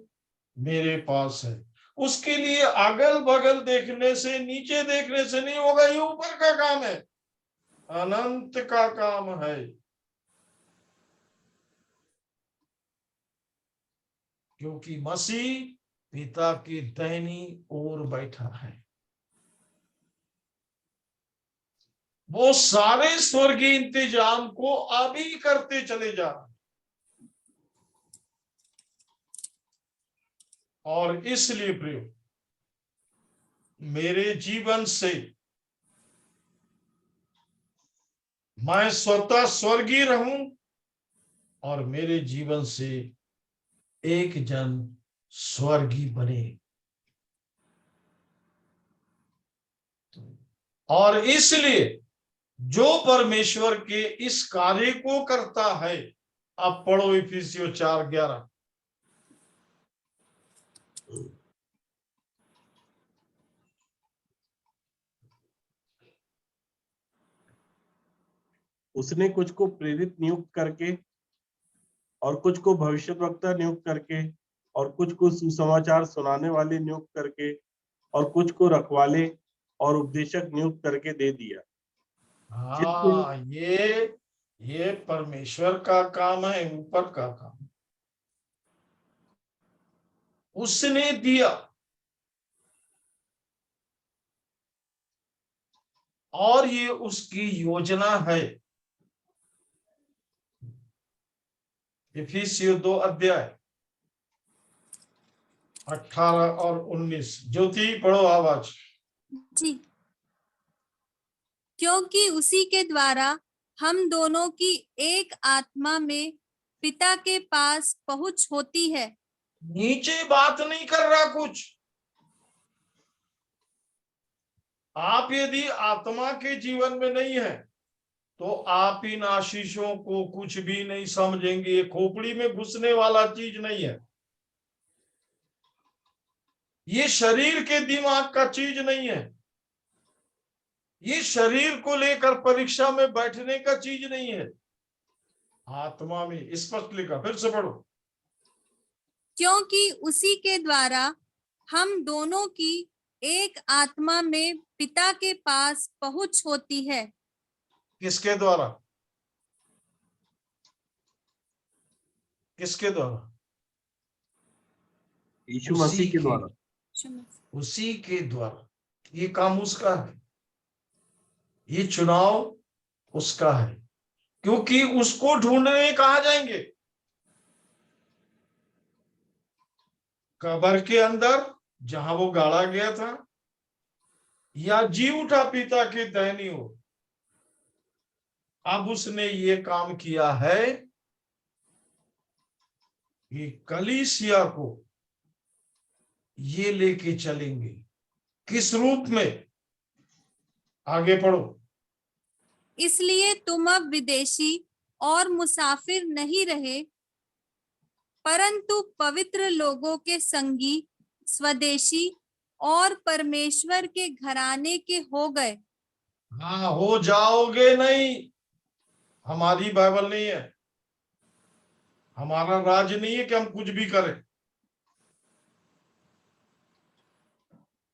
मेरे पास है। उसके लिए अगल बगल देखने से, नीचे देखने से नहीं होगा। ये ऊपर का काम है, अनंत का काम है। क्योंकि मसीह पिता की दाहिनी ओर बैठा है। वो सारे स्वर्गीय इंतजाम को अभी करते चले जा रहे हैं। और इसलिए प्रियो, मेरे जीवन से मैं स्वतः स्वर्गीय रहूं और मेरे जीवन से एक जन स्वर्गीय बने। और इसलिए जो परमेश्वर के इस कार्य को करता है, अब पढ़ो इफिसियों 4:11। उसने कुछ को प्रेरित नियुक्त करके और कुछ को भविष्यवक्ता नियुक्त करके और कुछ को सुसमाचार सुनाने वाले नियुक्त करके और कुछ को रखवाले और उपदेशक नियुक्त करके दे दिया। जिससे हाँ, ये परमेश्वर का काम है, ऊपर का काम उसने दिया। और ये उसकी योजना है। इफिसियों 2 अध्याय 18 और 19। ज्योति पढ़ो आवाज। जी। क्योंकि उसी के द्वारा हम दोनों की एक आत्मा में पिता के पास पहुंच होती है। नीचे बात नहीं कर रहा कुछ। आप यदि आत्मा के जीवन में नहीं है तो आप इन आशीषों को कुछ भी नहीं समझेंगे। ये खोपड़ी में घुसने वाला चीज नहीं है। ये शरीर के दिमाग का चीज नहीं है। ये शरीर को लेकर परीक्षा में बैठने का चीज नहीं है। आत्मा में स्पष्ट लिखा, फिर से पढ़ो। क्योंकि उसी के द्वारा हम दोनों की एक आत्मा में पिता के पास पहुंच होती है। किसके द्वारा? किसके द्वारा? यीशु मसीह के द्वारा। उसी के द्वारा। ये काम उसका है, ये चुनाव उसका है, क्योंकि उसको ढूंढने कहाँ जाएंगे? कब्र के अंदर जहां वो गाड़ा गया था, या जी उठा पिता के दाहिनी ओर। अब उसने ये काम किया है कि कलीसिया को ये लेके चलेंगे। किस रूप में? आगे पढ़ो। इसलिए तुम अब विदेशी और मुसाफिर नहीं रहे, परंतु पवित्र लोगों के संगी, स्वदेशी और परमेश्वर के घराने के हो गए। हाँ, हो जाओगे नहीं। हमारी बाइबल नहीं है, हमारा राज नहीं है कि हम कुछ भी करें।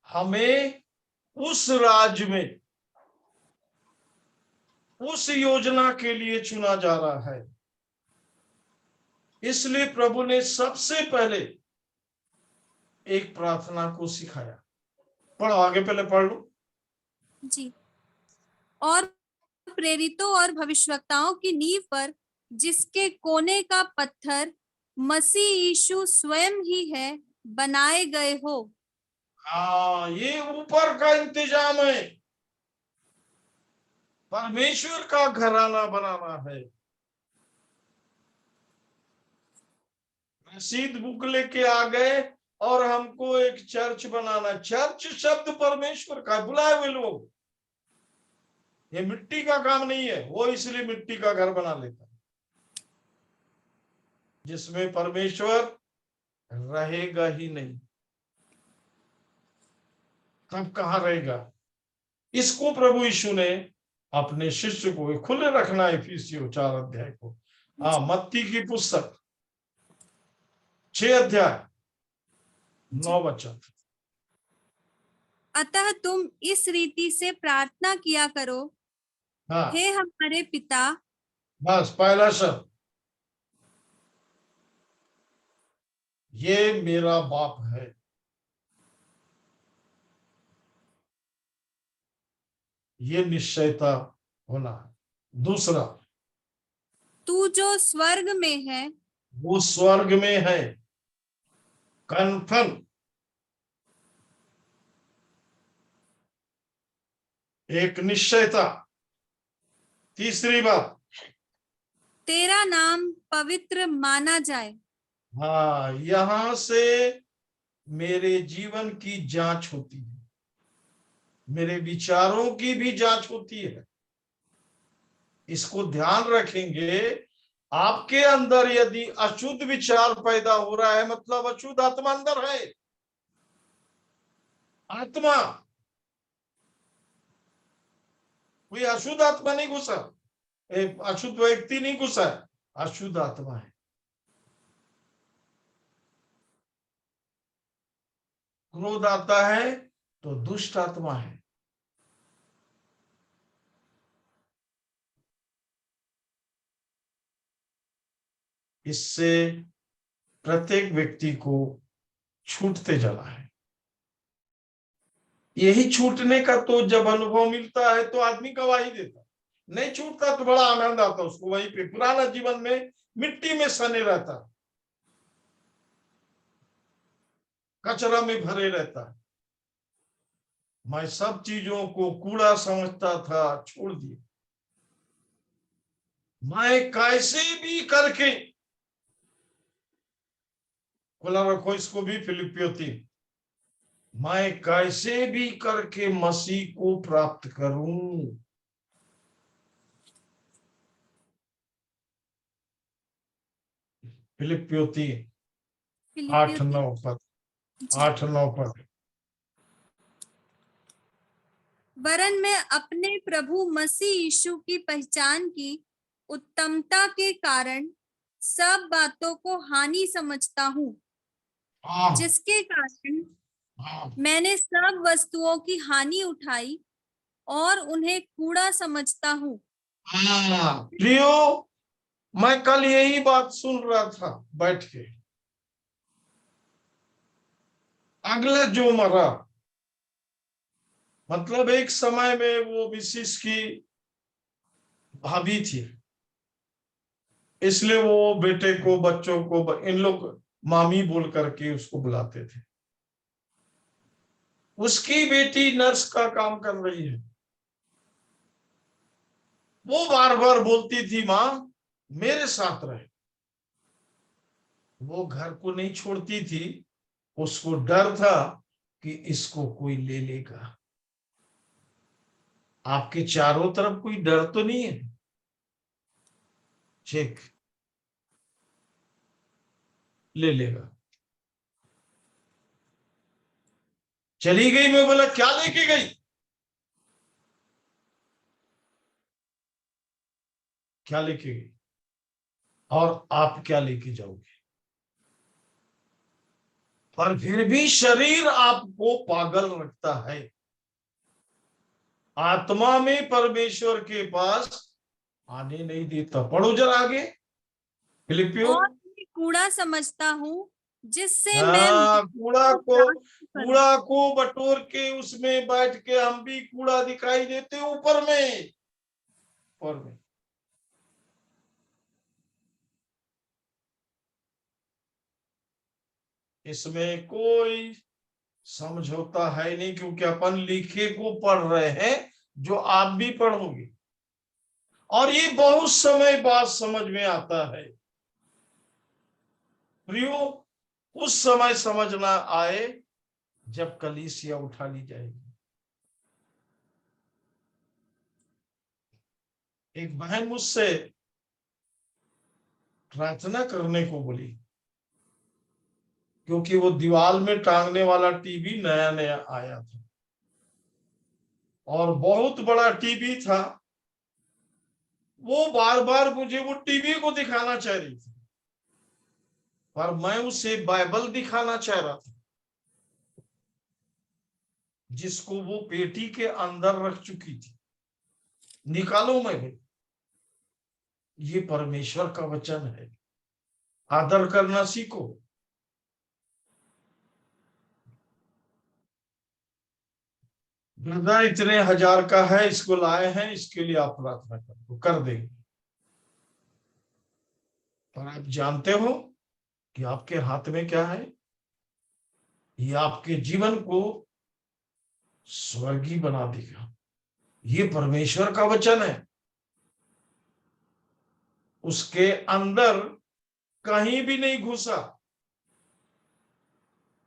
हमें उस राज में, उस योजना के लिए चुना जा रहा है। इसलिए प्रभु ने सबसे पहले एक प्रार्थना को सिखाया। पढ़ो आगे, पहले पढ़ लो। जी। और प्रेरितों और भविष्यवक्ताओं की नींव पर, जिसके कोने का पत्थर मसीह यीशु स्वयं ही है, बनाए गए हो। हाँ, ये ऊपर का इंतजाम है। परमेश्वर का घराना बनाना है। रसीद बुक लेके आ गए और हमको एक चर्च बनाना। चर्च शब्द परमेश्वर का, बुलाए हुए लोग। ये मिट्टी का काम नहीं है। वो इसलिए मिट्टी का घर बना लेता है जिसमें परमेश्वर रहेगा ही नहीं। तब कहाँ रहेगा? इसको प्रभु यीशु ने अपने शिष्य को खुले रखना है। इफिसियों 4 अध्याय को। मत्ती की पुस्तक 6 अध्याय 9 वचन। अतः तुम इस रीति से प्रार्थना किया करो। हाँ, हे हमारे पिता। बस पहला शब्द, ये मेरा बाप है। ये निश्चयता होना है। दूसरा, तू जो स्वर्ग में है। वो स्वर्ग में है। कन्फर्म, एक निश्चयता। तीसरी बात, तेरा नाम पवित्र माना जाए। हाँ, यहां से मेरे जीवन की जांच होती है, मेरे विचारों की भी जांच होती है। इसको ध्यान रखेंगे। आपके अंदर यदि अशुद्ध विचार पैदा हो रहा है, मतलब अशुद्ध आत्मा अंदर है। आत्मा, कोई अशुद्ध आत्मा नहीं घुसा, एक अशुद्ध व्यक्ति नहीं घुसा है, अशुद्ध आत्मा है। क्रोध आता है तो दुष्ट आत्मा है। इससे प्रत्येक व्यक्ति को छूटते जाना है। यही छूटने का तो जब अनुभव मिलता है तो आदमी गवाही देता। नहीं छूटता तो बड़ा आनंद आता उसको। वहीं पे पुराना जीवन में मिट्टी में सने रहता, कचरा में भरे रहता। मैं सब चीजों को कूड़ा समझता था, छोड़ दिया। मैं कैसे भी करके, खुला रखो इसको भी, फिलिपियो 3, मैं कैसे भी करके मसीह को प्राप्त करूं। फिलिपियो 3 8 फिलिपियो 9 पद, जी। 8 9 पद। वरन मैं अपने प्रभु मसीह यीशु की पहचान की उत्तमता के कारण सब बातों को हानि समझता हूँ, हाँ जिसके कारण हाँ मैंने सब वस्तुओं की हानि उठाई और उन्हें कूड़ा समझता हूँ। हाँ। प्रियो, मैं कल यही बात सुन रहा था बैठ के। अगले जो मरा, मतलब एक समय में वो मिसिस की भाभी थी, इसलिए वो बेटे को, बच्चों को, इन लोग मामी बोल करके उसको बुलाते थे। उसकी बेटी नर्स का काम कर रही है। वो बार बार बोलती थी, माँ मेरे साथ रहे। वो घर को नहीं छोड़ती थी, उसको डर था कि इसको कोई ले लेगा। आपके चारों तरफ कोई डर तो नहीं है? चेक, ले लेगा। चली गई, मैं बोला क्या लेके गई? क्या लेके गई और आप क्या लेके जाओगे? पर फिर भी शरीर आपको पागल रखता है। आत्मा में परमेश्वर के पास आने नहीं देता। पढ़ो जरा आगे, फिलिपियो। और उन्हें कूड़ा समझता हूँ, जिससे मैं हाँ, को प्राप्त करूं। कूड़ा को बटोर के उसमें बैठ के हम भी कूड़ा दिखाई देते ऊपर में, ऊपर में। इसमें कोई समझौता है नहीं, क्योंकि अपन लिखे को पढ़ रहे हैं जो आप भी पढ़ोगे। और ये बहुत समय बाद समझ में आता है। प्रियो, उस समय समझ ना आए जब कलीसिया उठा ली जाएगी। एक बहन मुझसे प्रार्थना करने को बोली, क्योंकि वो दीवार में टांगने वाला टीवी नया नया आया था और बहुत बड़ा टीवी था। वो बार बार मुझे वो टीवी को दिखाना चाह रही थी, पर मैं उसे बाइबल दिखाना चाह रहा था, जिसको वो पेटी के अंदर रख चुकी थी। निकालो, मैं भी, ये परमेश्वर का वचन है, आदर करना सीखो। वृद्धा इतने हजार का है, इसको लाए हैं, इसके लिए आप प्रार्थना करो, कर देंगे। पर आप जानते हो कि आपके हाथ में क्या है? ये आपके जीवन को स्वर्गीय बना देगा। ये परमेश्वर का वचन है। उसके अंदर कहीं भी नहीं घुसा।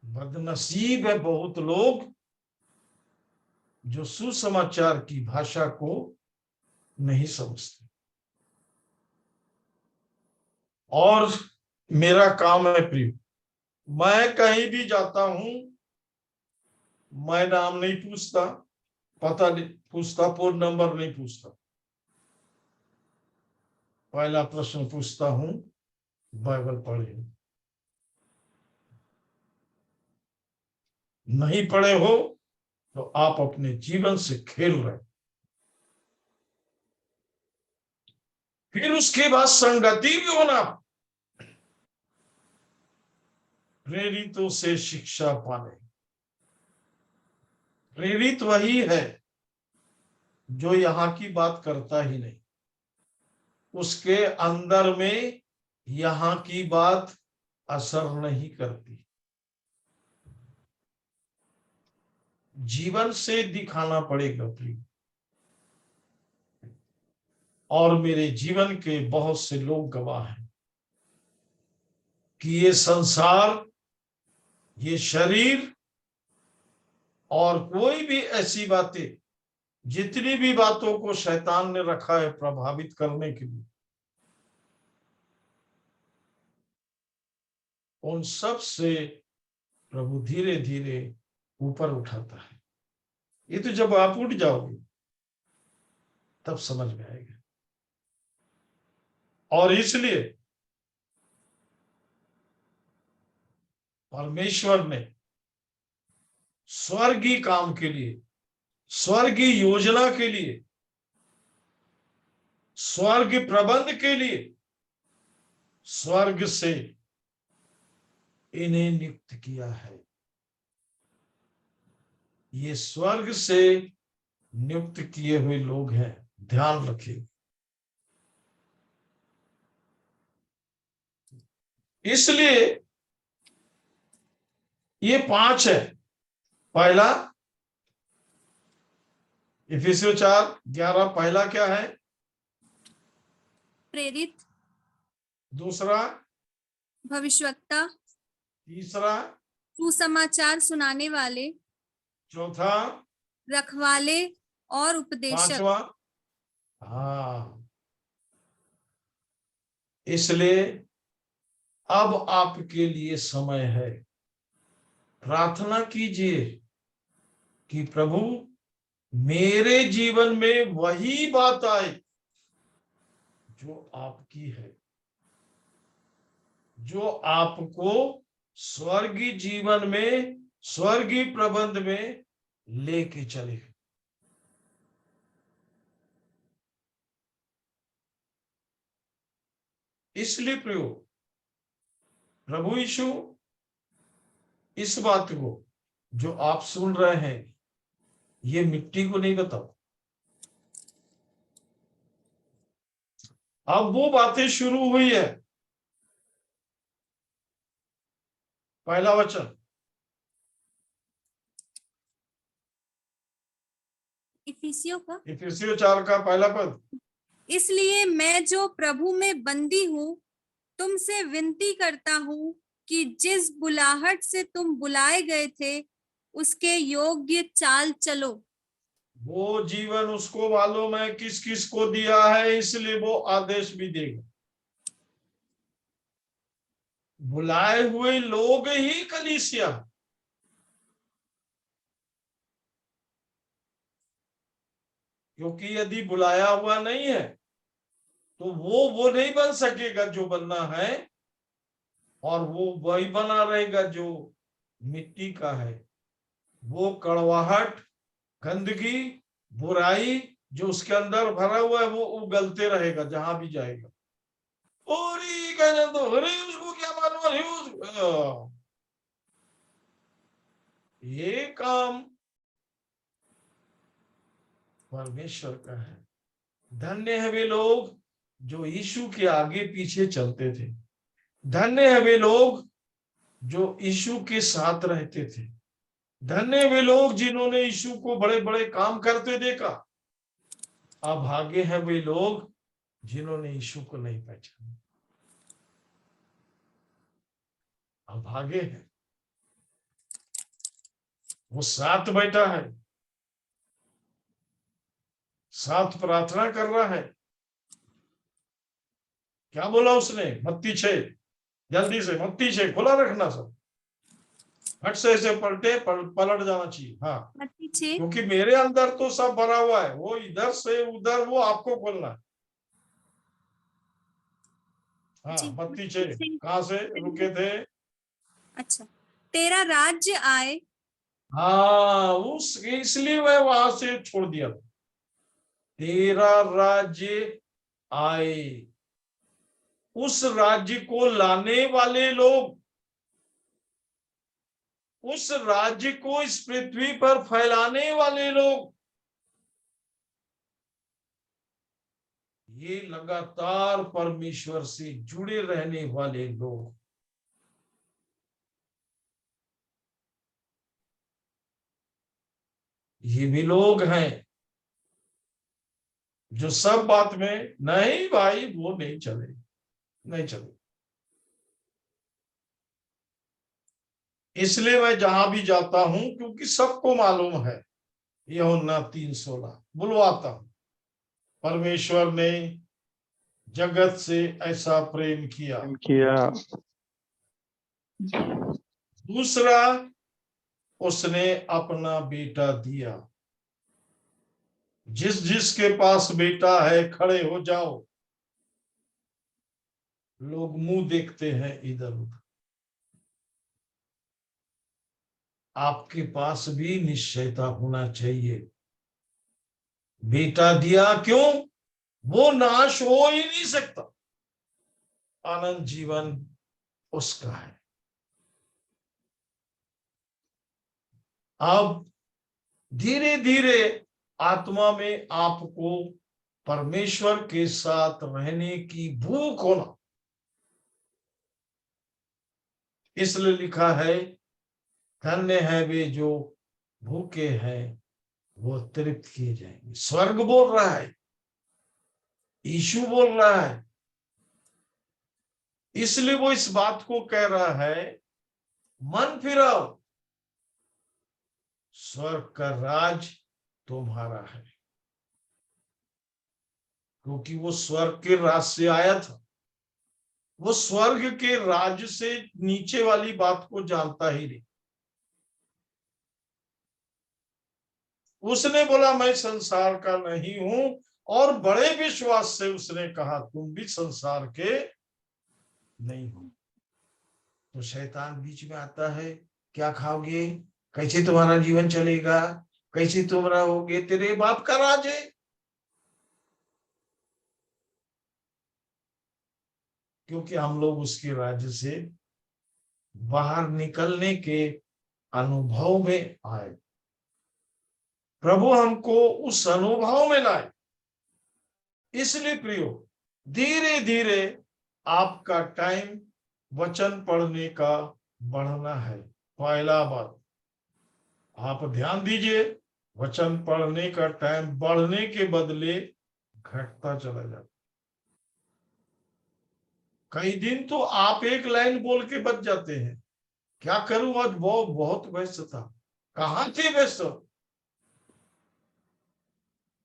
बदनसीब है बहुत लोग जो सुसमाचार की भाषा को नहीं समझते। और मेरा काम है प्रिय, मैं कहीं भी जाता हूं, मैं नाम नहीं पूछता, पता नहीं पूछता, फोन नंबर नहीं पूछता। पहला प्रश्न पूछता हूं, बाइबल पढ़े हो? नहीं पढ़े हो तो आप अपने जीवन से खेल रहे। फिर उसके बाद संगति भी होना। प्रेरितों से शिक्षा पाने। प्रेरित वही है जो यहां की बात करता ही नहीं, उसके अंदर में यहाँ की बात असर नहीं करती। जीवन से दिखाना पड़ेगा प्रिय। और मेरे जीवन के बहुत से लोग गवाह हैं कि ये संसार, ये शरीर और कोई भी ऐसी बातें, जितनी भी बातों को शैतान ने रखा है प्रभावित करने के लिए, उन सब से प्रभु धीरे धीरे ऊपर उठाता है। ये तो जब आप उठ जाओगे तब समझ में आएगा। और इसलिए परमेश्वर ने स्वर्गीय काम के लिए, स्वर्गीय योजना के लिए, स्वर्ग प्रबंध के लिए स्वर्ग से इन्हें नियुक्त किया है। ये स्वर्ग से नियुक्त किए हुए लोग हैं, ध्यान रखिए। इसलिए ये 5 है। पहला इफिसियों 4:11, पहला क्या है? प्रेरित, दूसरा, भविष्यवक्ता, तीसरा, सुसमाचार सुनाने वाले, चौथा, रखवाले और उपदेशक। पांचवा। हाँ, इसलिए अब आपके लिए समय है। प्रार्थना कीजिए कि प्रभु मेरे जीवन में वही बात आए जो आपकी है, जो आपको स्वर्गीय जीवन में, स्वर्गीय प्रबंध में लेके चले। इसलिए प्रियो, प्रभु यीशु इस बात को जो आप सुन रहे हैं, ये मिट्टी को नहीं बताओ। अब वो बातें शुरू हुई है। पहला वचन, इफिसियों 4 का पहला पद। इसलिए मैं जो प्रभु में बंदी हूँ, तुमसे विनती करता हूँ कि जिस बुलाहट से तुम बुलाए गए थे उसके योग्य चाल चलो। वो जीवन उसको मालूम है किस किस को दिया है, इसलिए वो आदेश भी देगा। बुलाए हुए लोग ही कलीसिया, क्योंकि यदि बुलाया हुआ नहीं है तो वो नहीं बन सकेगा जो बनना है, और वो वही बना रहेगा जो मिट्टी का है। वो कड़वाहट, गंदगी, बुराई जो उसके अंदर भरा हुआ है वो उगलते रहेगा जहां भी जाएगा। और कहना तो अरे उसको क्या मालूम, अरे ये काम परमेश्वर का है। धन्य है वे लोग जो यीशु के आगे पीछे चलते थे। धन्य है वे लोग जो यीशु के साथ रहते थे। धन्य वे लोग जिन्होंने यीशु को बड़े बड़े काम करते देखा। अभागे हैं वे लोग जिन्होंने यीशु को नहीं पहचाना। अभागे हैं। वो साथ बैठा है, साथ प्रार्थना कर रहा है। क्या बोला उसने? मत्ती 6, जल्दी से मत्ती 6 खुला रखना सब, हट से ऐसे पलट जाना चाहिए। हाँ, मत्ती 6, क्योंकि मेरे अंदर तो सब भरा हुआ है, वो इधर से उधर वो आपको खोलना है। हाँ, मत्ती 6 कहाँ से रुके थे? अच्छा, तेरा राज्य आए। हाँ, उस इसलिए मैं वहां से छोड़ दिया। तेरा राज्य आए, उस राज्य को लाने वाले लोग, उस राज्य को इस पृथ्वी पर फैलाने वाले लोग, ये लगातार परमेश्वर से जुड़े रहने वाले लोग, ये भी लोग हैं जो सब बात में नहीं भाई वो नहीं चले, नहीं चले। इसलिए मैं जहां भी जाता हूं, क्योंकि सबको मालूम है, यूहन्ना 3:16 बुलवाता हूं, परमेश्वर ने जगत से ऐसा प्रेम किया। दूसरा, उसने अपना बेटा दिया। जिसके पास बेटा है खड़े हो जाओ। लोग मुंह देखते हैं इधर उधर। आपके पास भी निश्चयता होना चाहिए। बेटा दिया, क्यों? वो नाश हो ही नहीं सकता, अनंत जीवन उसका है। अब धीरे धीरे आत्मा में आपको परमेश्वर के साथ रहने की भूख होना, इसलिए लिखा है, धन्य है वे जो भूखे हैं, वो तृप्त किए जाएंगे। स्वर्ग बोल रहा है, यीशु बोल रहा है, इसलिए वो इस बात को कह रहा है, मन फिराओ, स्वर्ग का राज तुम्हारा है। क्योंकि वो स्वर्ग के राज से आया था, वो स्वर्ग के राज से नीचे वाली बात को जानता ही नहीं। उसने बोला मैं संसार का नहीं हूं, और बड़े विश्वास से उसने कहा तुम भी संसार के नहीं हो। तो शैतान बीच में आता है, क्या खाओगे, कैसे तुम्हारा जीवन चलेगा, कैसे तुम रहोगे, तेरे बाप का राज है। क्योंकि हम लोग उसके राज्य से बाहर निकलने के अनुभव में आए। प्रभु हमको उस अनुभव में लाए। इसलिए प्रियो, धीरे धीरे आपका टाइम वचन पढ़ने का बढ़ना है। पहला बात आप ध्यान दीजिए, वचन पढ़ने का टाइम बढ़ने के बदले घटता चला जाता। कई दिन तो आप एक लाइन बोल के बच जाते हैं, क्या करूं आज वो बहुत व्यस्त था। कहां थे व्यस्त?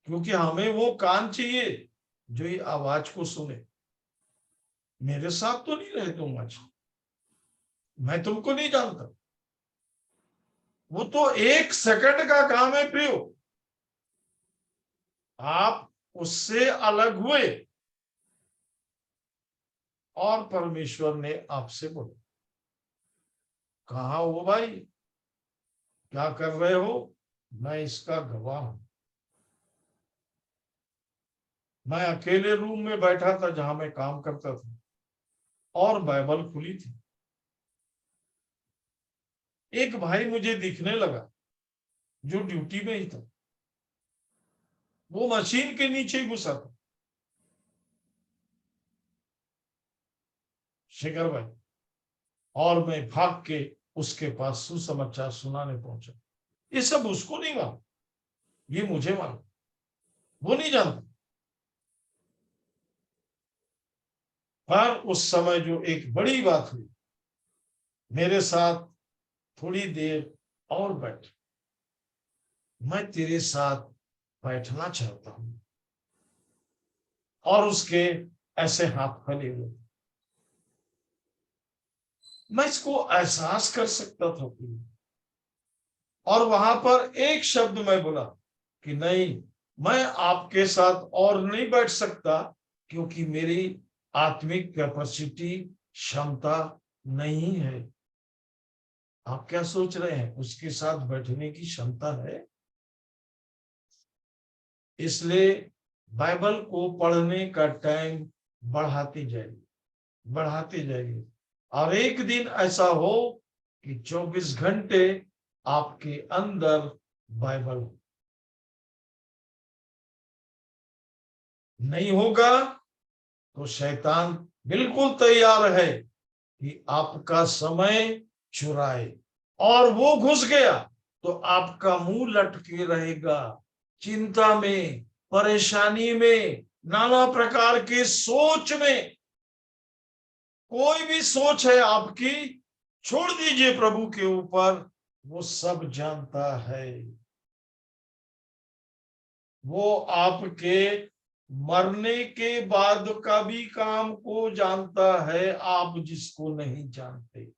क्योंकि हमें वो कान चाहिए जो ये आवाज को सुने। मेरे साथ तो नहीं रहे तुम आज, मैं तुमको नहीं जानता। वो तो 1 सेकंड का काम है प्रियो। आप उससे अलग हुए और परमेश्वर ने आपसे बोला, कहाँ हो भाई, क्या कर रहे हो? मैं इसका गवाह हूं। मैं अकेले रूम में बैठा था जहां मैं काम करता था, और बाइबल खुली थी। एक भाई मुझे दिखने लगा जो ड्यूटी में ही था, वो मशीन के नीचे ही घुसा था। शेखर भाई, और मैं भाग के उसके पास सुसमाचार सुनाने पहुंचा। ये सब उसको नहीं मालूम, ये मुझे मालूम, वो नहीं जानता। पर उस समय जो एक बड़ी बात हुई, मेरे साथ थोड़ी देर और बैठ, मैं तेरे साथ बैठना चाहता हूं। और उसके ऐसे हाथ फैले हुए, मैं इसको एहसास कर सकता था। और वहां पर एक शब्द मैं बोला कि नहीं, मैं आपके साथ और नहीं बैठ सकता, क्योंकि मेरी आत्मिक कैपेसिटी, क्षमता नहीं है। आप क्या सोच रहे हैं, उसके साथ बैठने की क्षमता है? इसलिए बाइबल को पढ़ने का टाइम बढ़ाती जाएगी, बढ़ाती जाएगी। और एक दिन ऐसा हो कि 24 घंटे आपके अंदर बाइबल हो। नहीं होगा तो शैतान बिल्कुल तैयार है कि आपका समय चुराए, और वो घुस गया तो आपका मुंह लटके रहेगा, चिंता में, परेशानी में, नाना प्रकार के सोच में। कोई भी सोच है आपकी, छोड़ दीजिए प्रभु के ऊपर, वो सब जानता है। वो आपके मरने के बाद का भी काम को जानता है, आप जिसको नहीं जानते,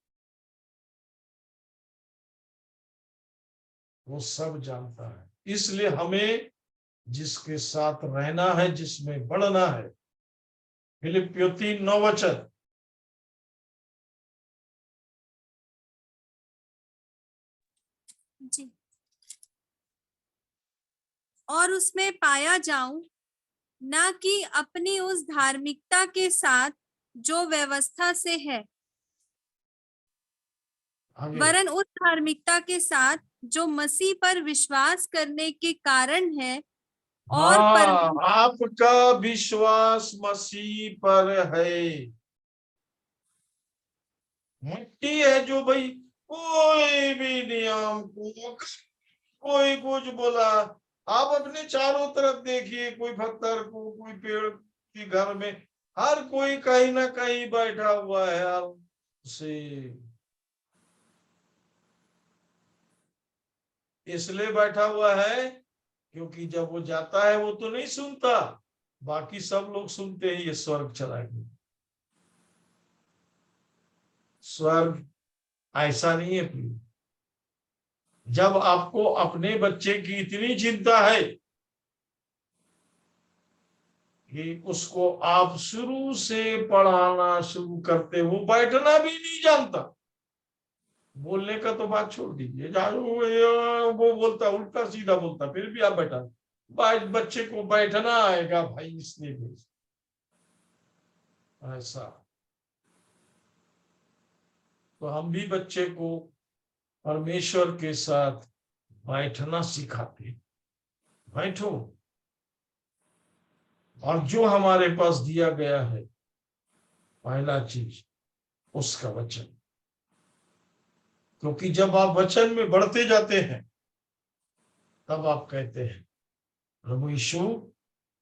वो सब जानता है। इसलिए हमें जिसके साथ रहना है, जिसमें बढ़ना है, फिलिप्पियों 3:9 जी। और उसमें पाया जाऊं, ना कि अपनी उस धार्मिकता के साथ जो व्यवस्था से है, आगे। वरन उस धार्मिकता के साथ जो मसीह पर विश्वास करने के कारण है, और हाँ, आपका विश्वास मसीह पर है। मिट्टी है जो भाई कोई भी नियम को, कोई कुछ बोला, आप अपने चारों तरफ देखिए, कोई पत्थर को, कोई पेड़ के घर में, हर कोई कहीं ना कहीं बैठा हुआ है यार से। इसलिए बैठा हुआ है क्योंकि जब वो जाता है वो तो नहीं सुनता, बाकी सब लोग सुनते हैं, ये स्वर्ग चला गया। स्वर्ग ऐसा नहीं है प्रिय। जब आपको अपने बच्चे की इतनी चिंता है कि उसको आप शुरू से पढ़ाना शुरू करते, वो बैठना भी नहीं जानता, बोलने का तो बात छोड़ दीजिए, वो बोलता उल्टा सीधा बोलता, फिर भी आप बैठा, बच्चे को बैठना आएगा भाई, इसलिए भेज ऐसा। तो हम भी बच्चे को परमेश्वर के साथ बैठना सिखाते, बैठो, और जो हमारे पास दिया गया है पहला चीज उसका वचन, क्योंकि जब आप वचन में बढ़ते जाते हैं तब आप कहते हैं प्रभु यीशु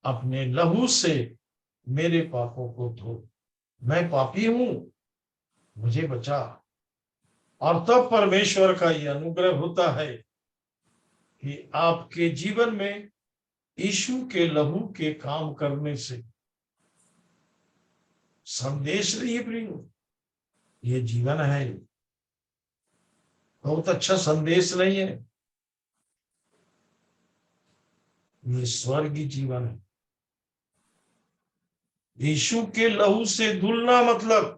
अपने लहू से मेरे पापों को धो, मैं पापी हूं, मुझे बचा। और तब परमेश्वर का यह अनुग्रह होता है कि आपके जीवन में यीशु के लहू के काम करने से संदेश नहीं प्रिय, ये जीवन है, बहुत अच्छा संदेश नहीं है, ये स्वर्गीय जीवन है। यीशु के लहू से धुलना मतलब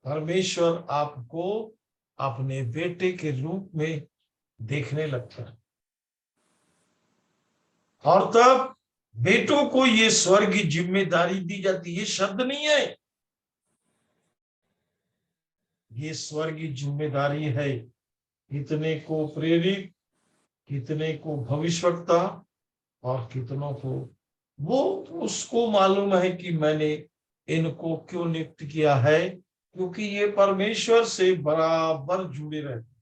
परमेश्वर आपको अपने बेटे के रूप में देखने लगता है, और तब बेटों को ये स्वर्गीय जिम्मेदारी दी जाती है। ये शब्द नहीं है, ये स्वर्गीय जिम्मेदारी है। कितने को प्रेरित, कितने को भविष्यवक्ता, और कितनों को, वो उसको मालूम है कि मैंने इनको क्यों नियुक्त किया है, क्योंकि ये परमेश्वर से बराबर जुड़े रहते।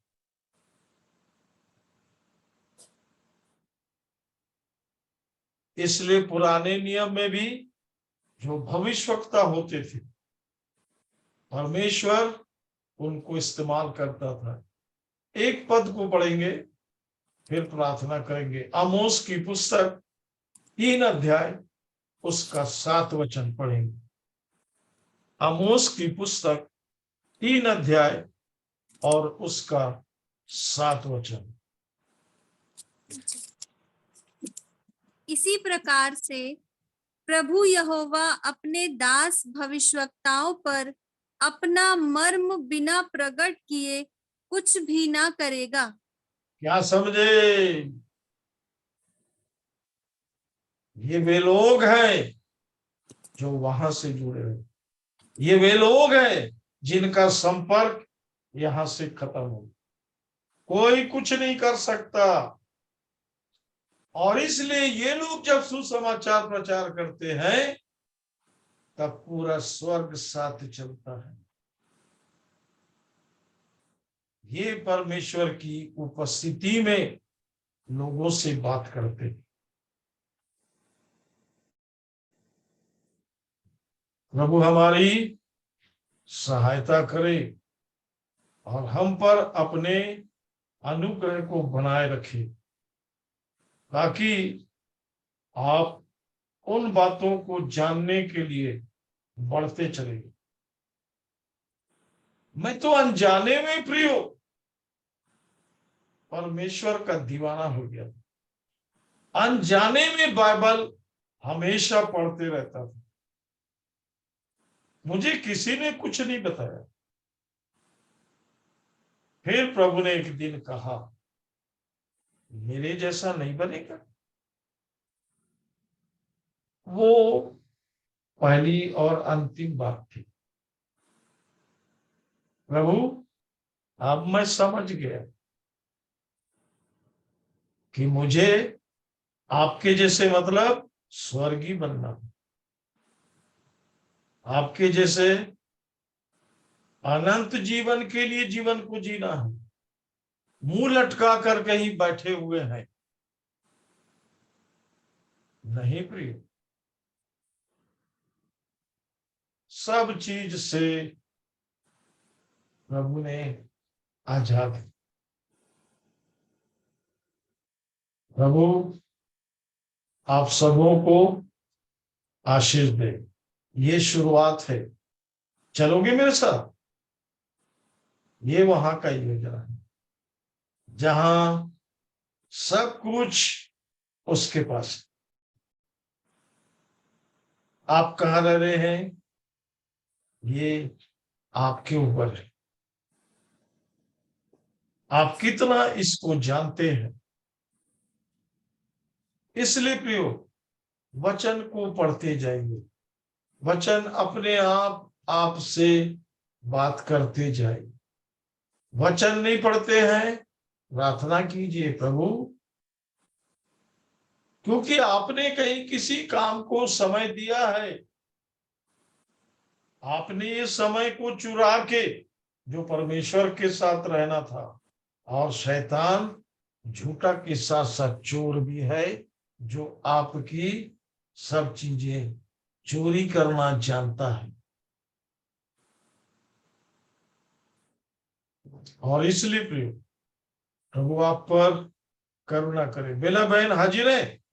इसलिए पुराने नियम में भी जो भविष्यवक्ता होते थे, परमेश्वर उनको इस्तेमाल करता था। एक पद को पढ़ेंगे फिर प्रार्थना करेंगे। आमोस की पुस्तक 3 अध्याय उसका 7 वचन पढ़ेंगे। आमोस की पुस्तक 3 अध्याय और उसका 7 वचन। इसी प्रकार से प्रभु यहोवा अपने दास भविष्यवक्ताओं पर अपना मर्म बिना प्रकट किए कुछ भी ना करेगा। क्या समझे? ये वे लोग हैं जो वहां से जुड़े हुए, ये वे लोग हैं जिनका संपर्क यहां से खत्म हो, कोई कुछ नहीं कर सकता। और इसलिए ये लोग जब सुसमाचार प्रचार करते हैं तब पूरा स्वर्ग साथ चलता है। ये परमेश्वर की उपस्थिति में लोगों से बात करते हैं। प्रभु हमारी सहायता करे और हम पर अपने अनुग्रह को बनाए रखे, ताकि आप उन बातों को जानने के लिए बढ़ते चले। मैं तो अनजाने में प्रियो परमेश्वर का दीवाना हो गया। अनजाने में बाइबल हमेशा पढ़ते रहता था। मुझे किसी ने कुछ नहीं बताया। फिर प्रभु ने एक दिन कहा, मेरे जैसा नहीं बनेगा। वो पहली और अंतिम बात थी। प्रभु अब मैं समझ गया कि मुझे आपके जैसे मतलब स्वर्गीय बनना, आपके जैसे अनंत जीवन के लिए जीवन को जीना है। मुंह लटका कर कहीं बैठे हुए हैं नहीं प्रिय। सब चीज से प्रभु ने आजाद। प्रभु आप सबों को आशीष दे। ये शुरुआत है। चलोगे मेरे साथ? ये वहां का योजना है जहां सब कुछ उसके पास है। आप कहाँ रह रहे हैं ये आपके ऊपर है। आप कितना इसको जानते हैं। इसलिए प्रियो वचन को पढ़ते जाइए। वचन अपने आप आपसे बात करते जाए। वचन नहीं पढ़ते हैं, प्रार्थना कीजिए प्रभु, क्योंकि आपने कहीं किसी काम को समय दिया है। आपने ये समय को चुरा के जो परमेश्वर के साथ रहना था, और शैतान झूठा के साथ साथ चोर भी है जो आपकी सब चीजें चोरी करना जानता है। और इसलिए प्रिय प्रभु आप पर करुणा करे। बेला बहन हाजिर है?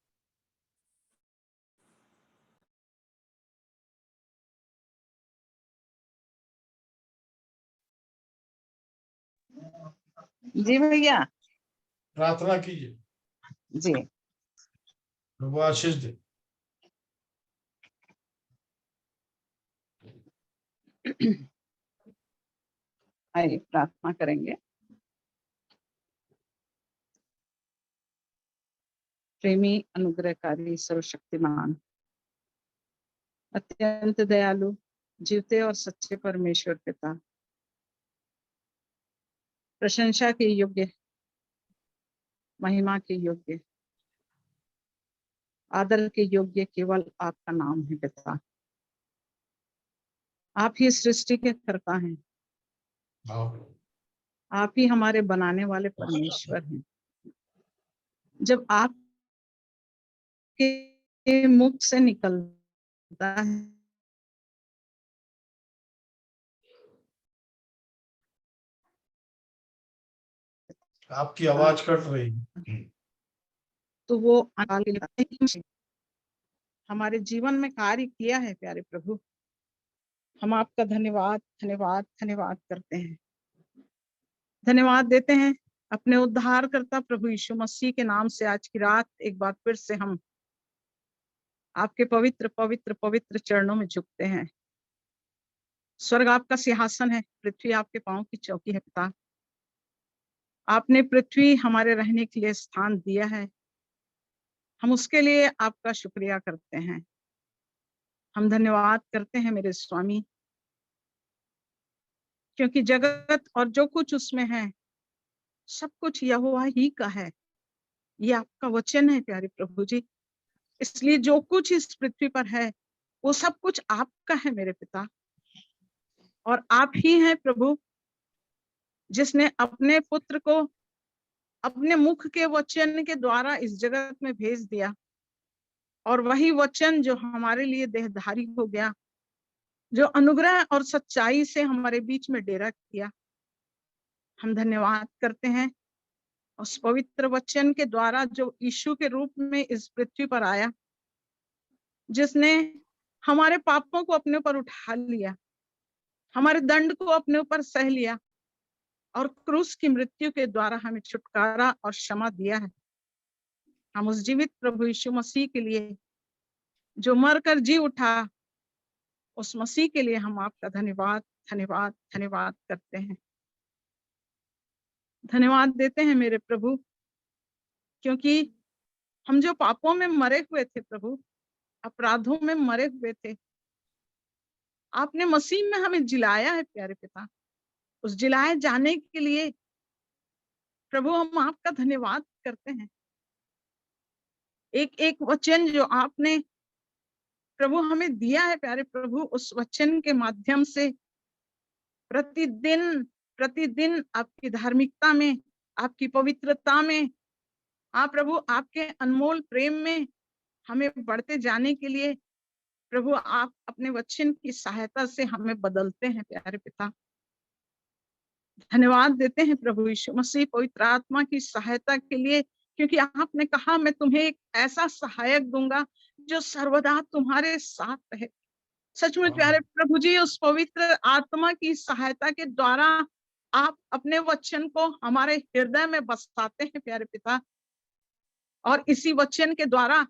जी भैया। प्रार्थना कीजिए, जी प्रभु आशीष दे। आइए प्रार्थना करेंगे। प्रेमी अनुग्रहकारी सर्वशक्तिमान अत्यंत दयालु जीवते और सच्चे परमेश्वर पिता, प्रशंसा के योग्य, महिमा के योग्य, आदर के योग्य केवल आपका नाम है पिता। आप ही सृष्टि के कर्ता हैं। आप ही हमारे बनाने वाले परमेश्वर हैं। जब आप के मुख से निकलता है आपकी आवाज कट रही है। तो वो हमारे जीवन में कार्य किया है। प्यारे प्रभु, हम आपका धन्यवाद धन्यवाद धन्यवाद करते हैं। धन्यवाद देते हैं अपने उद्धारकर्ता प्रभु यीशु मसीह के नाम से। आज की रात एक बार फिर से हम आपके पवित्र पवित्र पवित्र चरणों में झुकते हैं। स्वर्ग आपका सिंहासन है, पृथ्वी आपके पांव की चौकी है पिता। आपने पृथ्वी हमारे रहने के लिए स्थान दिया है। हम उसके लिए आपका शुक्रिया करते हैं। हम धन्यवाद करते हैं मेरे स्वामी, क्योंकि जगत और जो कुछ उसमें है सब कुछ यहोवा ही का है। ये आपका वचन है प्यारे प्रभु जी। इसलिए जो कुछ इस पृथ्वी पर है वो सब कुछ आपका है मेरे पिता, और आप ही हैं प्रभु जिसने अपने पुत्र को अपने मुख के वचन के द्वारा इस जगत में भेज दिया, और वही वचन जो हमारे लिए देहधारी हो गया, जो अनुग्रह और सच्चाई से हमारे बीच में डेरा किया। हम धन्यवाद करते हैं उस पवित्र वचन के द्वारा जो यीशु के रूप में इस पृथ्वी पर आया, जिसने हमारे पापों को अपने ऊपर उठा लिया, हमारे दंड को अपने ऊपर सह लिया, और क्रूस की मृत्यु के द्वारा हमें छुटकारा और क्षमा दिया है। हम उस जीवित प्रभु यीशु मसीह के लिए जो मरकर जी उठा, उस मसीह के लिए हम आपका धन्यवाद धन्यवाद धन्यवाद करते हैं। धन्यवाद देते हैं मेरे प्रभु, क्योंकि हम जो पापों में मरे हुए थे प्रभु, अपराधों में मरे हुए थे, आपने मसीह में हमें जिलाया है प्यारे पिता। उस जिलाए जाने के लिए प्रभु हम आपका धन्यवाद करते हैं। एक एक वचन जो आपने प्रभु हमें दिया है प्यारे प्रभु, उस वचन के माध्यम से प्रतिदिन प्रतिदिन आपकी धार्मिकता में, आपकी पवित्रता में, हाँ प्रभु आपके अनमोल प्रेम में हमें बढ़ते जाने के लिए प्रभु आप अपने वचन की सहायता से हमें बदलते हैं प्यारे पिता। धन्यवाद देते हैं प्रभु यीशु मसीह पवित्र आत्मा की सहायता के लिए, क्योंकि आपने कहा मैं तुम्हें एक ऐसा सहायक दूंगा जो सर्वदा तुम्हारे साथ रहे। सचमुच प्यारे प्रभु जी, उस पवित्र आत्मा की सहायता के द्वारा आप अपने वचन को हमारे हृदय में बसाते हैं प्यारे पिता, और इसी वचन के द्वारा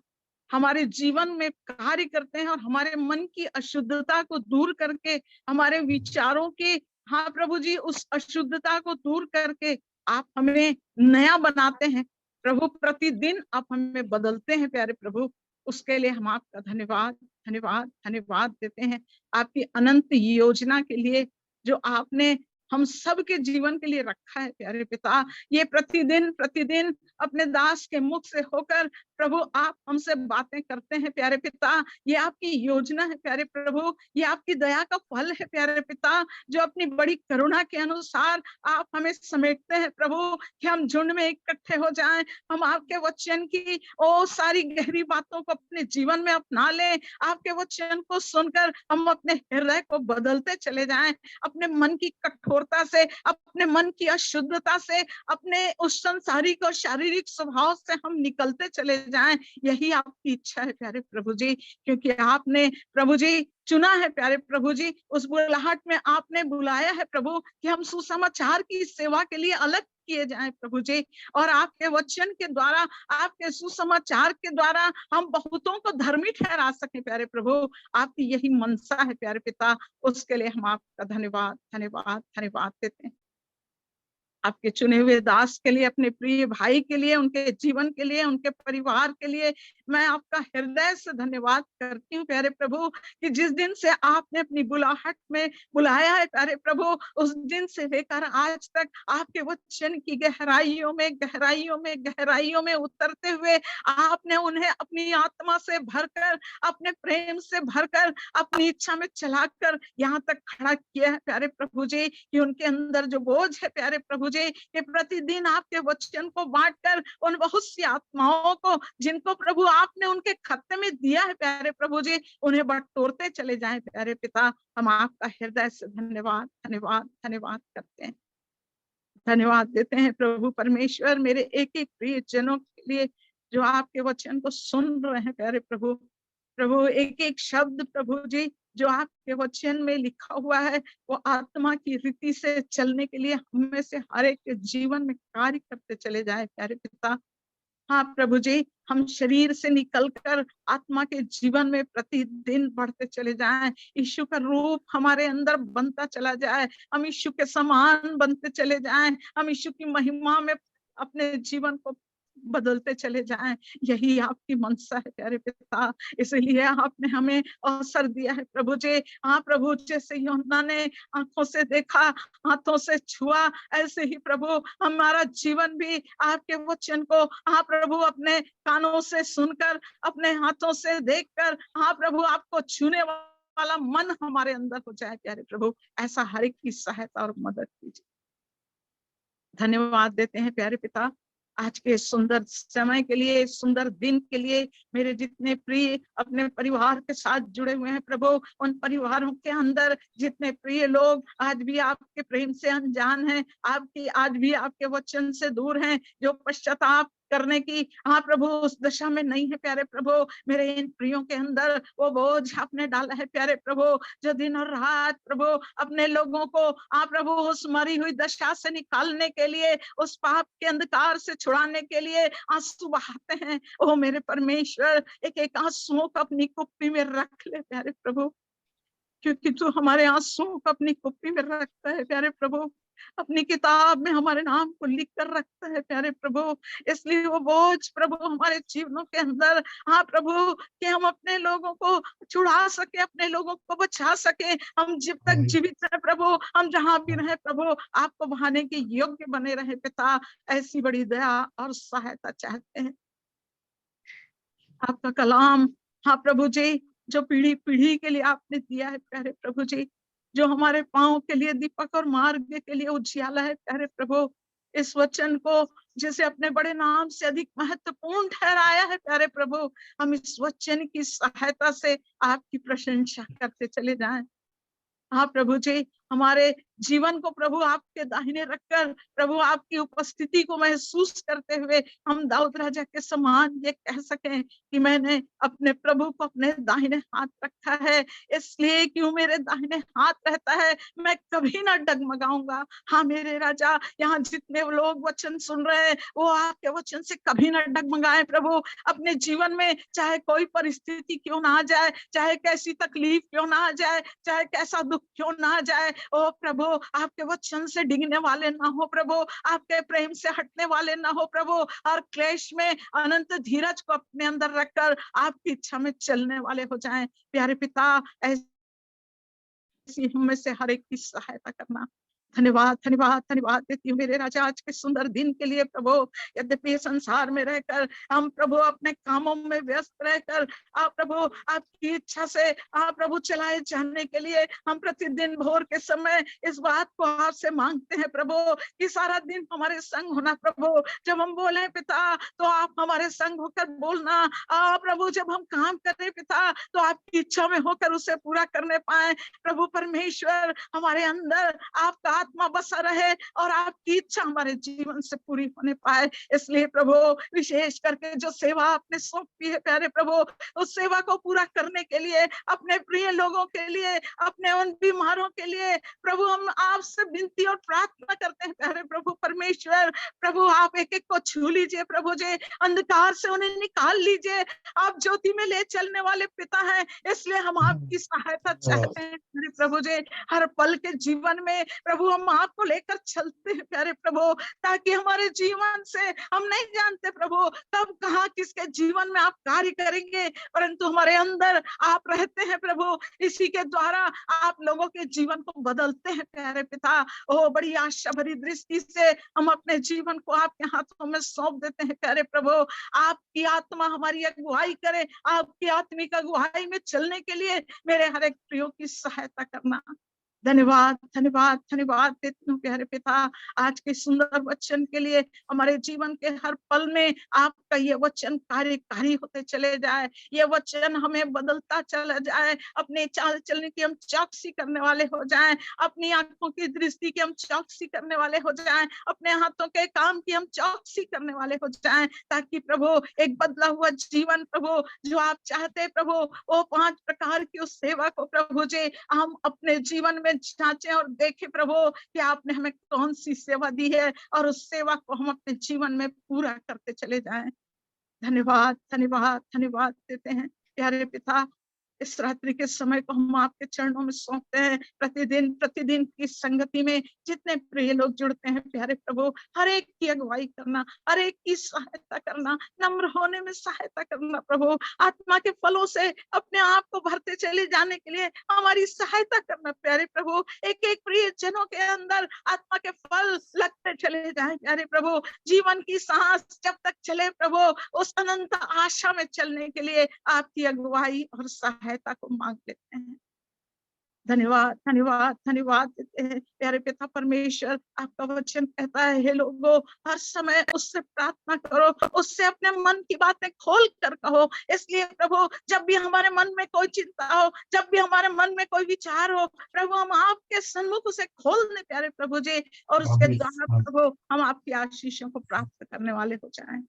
हमारे जीवन में कार्य करते हैं, और हमारे मन की अशुद्धता को दूर करके, हमारे विचारों के, हाँ प्रभु जी, उस अशुद्धता को दूर करके आप हमें नया बनाते हैं प्रभु। प्रतिदिन आप हमें बदलते हैं प्यारे प्रभु। उसके लिए हम आपका धन्यवाद धन्यवाद धन्यवाद देते हैं। आपकी अनंत योजना के लिए जो आपने हम सब के जीवन के लिए रखा है प्यारे पिता, ये प्रतिदिन प्रतिदिन अपने दास के मुख से होकर प्रभु आप हमसे बातें करते हैं प्यारे पिता। ये आपकी योजना है प्यारे प्रभु, ये आपकी दया का फल है प्यारे पिता, जो अपनी बड़ी करुणा के अनुसार आप हमें समेटते हैं प्रभु, कि हम झुंड में इकट्ठे हो जाएं, हम आपके वचन की ओ सारी गहरी बातों को अपने जीवन में अपना लें, आपके वचन को सुनकर हम अपने हृदय को बदलते चले जाएं, अपने मन की कठोरता से, अपने मन की अशुद्धता से, अपने उस संसारिक और शारीरिक स्वभाव से हम निकलते चले जाएं। यही आपकी इच्छा है प्यारे प्रभु जी, क्योंकि आपने प्रभु जी चुना है प्यारे प्रभु जी, उस बुलाहट में आपने बुलाया है प्रभु कि हम सुसमाचार की सेवा के लिए अलग किए जाएं प्रभु जी, और आपके वचन के द्वारा, आपके सुसमाचार के द्वारा हम बहुतों को धर्मी ठहरा सके प्यारे प्रभु। आपकी यही मनसा है प्यारे पिता, उसके लिए हम आपका धन्यवाद धन्यवाद धन्यवाद देते हैं। आपके चुने हुए दास के लिए, अपने प्रिय भाई के लिए, उनके जीवन के लिए, उनके परिवार के लिए मैं आपका हृदय से धन्यवाद करती हूँ प्यारे प्रभु, कि जिस दिन से आपने अपनी बुलाहट में बुलाया है प्यारे प्रभु, उस दिन से लेकर आज तक आपके वचन की गहराइयों में गहराइयों में गहराइयों में उतरते हुए आपने उन्हें अपनी आत्मा से भरकर, अपने प्रेम से भरकर, अपनी इच्छा में चलाकर यहाँ तक खड़ा किया है प्यारे प्रभु जी, कि उनके अंदर जो बोझ है प्यारे प्रभु जी, कि प्रतिदिन आपके वचन को बांटकर उन बहुत सी आत्माओं को जिनको प्रभु आपने उनके खाते में दिया है प्यारे प्रभु जी, उन्हें बटोरते चले जाएं प्यारे पिता। हम आपका हृदय से धन्यवाद धन्यवाद धन्यवाद करते हैं। धन्यवाद देते हैं प्रभु परमेश्वर मेरे एक एक प्रिय जनों के लिए जो आपके वचन को सुन रहे हैं प्यारे प्रभु। प्रभु एक एक शब्द प्रभु जी जो आपके वचन में लिखा हुआ है वो आत्मा की रीति से चलने के लिए हमें से हर एक के जीवन में कार्य करते चले जाए प्यारे पिता। हाँ प्रभु जी, हम शरीर से निकलकर आत्मा के जीवन में प्रतिदिन बढ़ते चले जाएं, यीशु का रूप हमारे अंदर बनता चला जाए, हम यीशु के समान बनते चले जाएं, हम यीशु की महिमा में अपने जीवन को बदलते चले जाएं, यही आपकी मनसा है प्यारे पिता। इसलिए आपने हमें अवसर दिया है प्रभु जी। हाँ प्रभु, जैसे यूहन्ना ने आंखों से देखा, हाथों से छुआ, ऐसे ही प्रभु हमारा जीवन भी आपके वचन को हाँ प्रभु अपने कानों से सुनकर, अपने हाथों से देखकर हाँ प्रभु आपको छूने वाला मन हमारे अंदर हो जाए प्यारे प्रभु। ऐसा हर एक की सहायता और मदद कीजिए। धन्यवाद देते हैं प्यारे पिता आज के सुंदर समय के लिए, सुंदर दिन के लिए। मेरे जितने प्रिय अपने परिवार के साथ जुड़े हुए हैं प्रभु, उन परिवारों के अंदर जितने प्रिय लोग आज भी आपके प्रेम से अनजान हैं, आपकी आज भी आपके वचन से दूर हैं, जो पश्चाताप करने की हाँ प्रभु उस दशा में नहीं है प्यारे प्रभु, मेरे इन प्रियों के अंदर वो बोझ आपने डाला है प्यारे प्रभु, जो दिन और रात प्रभु अपने लोगों को हाँ प्रभु उस मरी हुई दशा से निकालने के लिए, उस पाप के अंधकार से छुड़ाने के लिए आंसू बहाते हैं। ओ मेरे परमेश्वर, एक एक आंसुओं को अपनी कुप्पी में रख ले प्यारे प्रभु, क्योंकि तू हमारे आंसुओं को अपनी कुप्पी में रखता है प्यारे प्रभु, अपनी किताब में हमारे नाम को लिख कर रखता है प्यारे प्रभु। इसलिए वो बोझ प्रभु हमारे जीवनों के अंदर हाँ प्रभु कि हम अपने लोगों को छुड़ा सके, अपने लोगों को बचा सके। हम जब तक जीवित रहे प्रभु, हम जहां भी रहे प्रभु, आपको बहाने के योग्य बने रहे पिता। ऐसी बड़ी दया और सहायता चाहते हैं। आपका कलाम हाँ प्रभु जी जो पीढ़ी पीढ़ी के लिए आपने दिया है प्यारे प्रभु जी, जो हमारे पांव के लिए दीपक और मार्ग के लिए उजियाला है प्यारे प्रभु, इस वचन को जैसे अपने बड़े नाम से अधिक महत्वपूर्ण ठहराया है प्यारे प्रभु। हम इस वचन की सहायता से आपकी प्रशंसा करते चले जाएं। हाँ प्रभु जी, हमारे जीवन को प्रभु आपके दाहिने रखकर प्रभु आपकी उपस्थिति को महसूस करते हुए हम दाऊद राजा के समान ये कह सकें कि मैंने अपने प्रभु को अपने दाहिने हाथ रखा है, इसलिए क्यों मेरे दाहिने हाथ रहता है मैं कभी ना डगमगाऊंगा। हाँ मेरे राजा, यहाँ जितने लोग वचन सुन रहे हैं वो आपके वचन से कभी ना डगमगाए प्रभु। अपने जीवन में चाहे कोई परिस्थिति क्यों ना आ जाए, चाहे कैसी तकलीफ क्यों ना आ जाए, चाहे कैसा दुख क्यों ना आ जाए, ओ प्रभु आपके वचन से डिगने वाले ना हो प्रभु, आपके प्रेम से हटने वाले ना हो प्रभु, और क्लेश में अनंत धीरज को अपने अंदर रखकर आपकी इच्छा में चलने वाले हो जाएं। प्यारे पिता ऐसी हम में से हर एक की सहायता करना। धन्यवाद धन्यवाद धन्यवाद देती हूँ मेरे राजा आज के सुंदर दिन के लिए प्रभु। यद्यपि संसार में रहकर हम प्रभु अपने कामों में व्यस्त रहकर आप प्रभु आपकी इच्छा से आप प्रभु चलाए जाने के लिए हम प्रतिदिन भोर के समय इस बात को आपसे मांगते हैं प्रभु कि सारा दिन हमारे संग होना प्रभु। जब हम बोले पिता तो आप हमारे संग होकर बोलना, प्रभु जब हम काम करें पिता तो आपकी इच्छा में होकर उसे पूरा करने पाए प्रभु परमेश्वर। हमारे अंदर आपका आत्मा बसा रहे और आपकी इच्छा हमारे जीवन से पूरी होने पाए। इसलिए प्रभु विशेष करके जो सेवा आपने सौंपी है प्यारे प्रभु, उस सेवा को पूरा करने के लिए अपने प्रिय लोगों के लिए, अपने उन बीमारों के लिए प्रभु हम आपसे विनती और प्रार्थना करते हैं प्यारे प्रभु परमेश्वर। प्रभु आप एक एक को छू लीजिए प्रभु जी, अंधकार से उन्हें निकाल लीजिए। आप ज्योति में ले चलने वाले पिता हैं, इसलिए हम आपकी सहायता चाहते हैं प्रभु जी। हर पल के जीवन में प्रभु हम आपको लेकर चलते हैं प्यारे प्रभु, ताकि हमारे जीवन से हम नहीं जानते प्रभु कब कहाँ किसके जीवन में आप कार्य करेंगे, परंतु हमारे अंदर आप रहते हैं प्रभु। इसी के द्वारा आप लोगों के जीवन को बदलते हैं प्यारे पिता। ओ बड़ी आशा भरी दृष्टि से हम अपने जीवन को आपके हाथों में सौंप देते हैं प्यारे प्रभु। आपकी आत्मा हमारी अगुवाई करे, आपकी आत्मिक अगुवाई में चलने के लिए मेरे हर एक प्रियो की सहायता करना। धन्यवाद धन्यवाद धन्यवाद देती हूँ प्यारे पिता आज के सुंदर वचन के लिए। हमारे जीवन के हर पल में आपका ये वचन कार्यकारी होते चले जाए, ये वचन हमें बदलता चला जाए, अपने चाल चलने की हम चौकसी करने वाले हो जाएं, अपनी आंखों की दृष्टि की हम चौकसी करने वाले हो जाएं, अपने हाथों के काम की हम चौकसी करने वाले हो जाएं, ताकि प्रभु एक बदला हुआ जीवन प्रभु जो आप चाहते प्रभु वो 5 प्रकार की उस सेवा को प्रभु जी हम अपने जीवन में जांचें और देखें प्रभु कि आपने हमें कौन सी सेवा दी है और उस सेवा को हम अपने जीवन में पूरा करते चले जाएं। धन्यवाद धन्यवाद धन्यवाद देते हैं प्यारे पिता। इस रात्रि के समय को हम आपके चरणों में सौंपते हैं। प्रतिदिन की संगति में जितने प्रिय लोग जुड़ते हैं प्यारे प्रभु, हर एक की अगुवाई करना, हर एक की सहायता करना, नम्र होने में सहायता करना प्रभु, आत्मा के फलों से अपने आप को भरते चले जाने के लिए हमारी सहायता करना प्यारे प्रभु। एक एक प्रिय जनों के अंदर आत्मा के फल लगते चले जाए प्यारे प्रभु। जीवन की सांस जब तक चले प्रभु, उस अनंत आशा में चलने के लिए आपकी अगुवाई और सहायता को मांग लेते हैं। धन्यवाद धन्यवाद धन्यवाद देते हैं प्यारे पिता परमेश्वर। आपका वचन कहता है, हे लोगों, हर समय उससे प्रार्थना करो, उससे अपने मन की बातें खोल कर कहो। इसलिए प्रभु, जब भी हमारे मन में कोई चिंता हो, जब भी हमारे मन में कोई विचार हो प्रभु, हम आपके सन्मुख उसे खोल दें प्यारे प्रभु जी, और उसके द्वारा प्रभु हम आपकी आशीषों को प्राप्त करने वाले हो जाएं।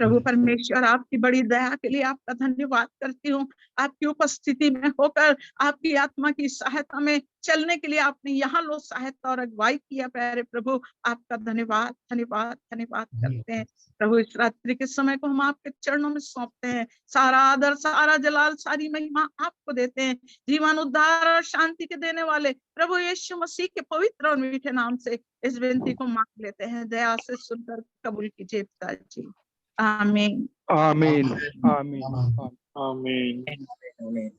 प्रभु परमेश्वर, आपकी बड़ी दया के लिए आपका धन्यवाद करती हूँ। आपकी उपस्थिति में होकर आपकी आत्मा की सहायता में चलने के लिए आपने यहाँ लो सहायता और अगुवाई किया प्यारे प्रभु, आपका धन्यवाद धन्यवाद धन्यवाद करते हैं प्रभु। इस रात्रि के समय को हम आपके चरणों में सौंपते हैं। सारा आदर, सारा जलाल, सारी महिमा आपको देते हैं। जीवन, उद्धार और शांति के देने वाले प्रभु यीशु मसीह के पवित्र और मीठे नाम से इस विनती को मांग लेते हैं। दया से सुनकर कबूल कीजिए पिताजी। आमीन आमीन आमीन आमीन। आमीन। आमीन।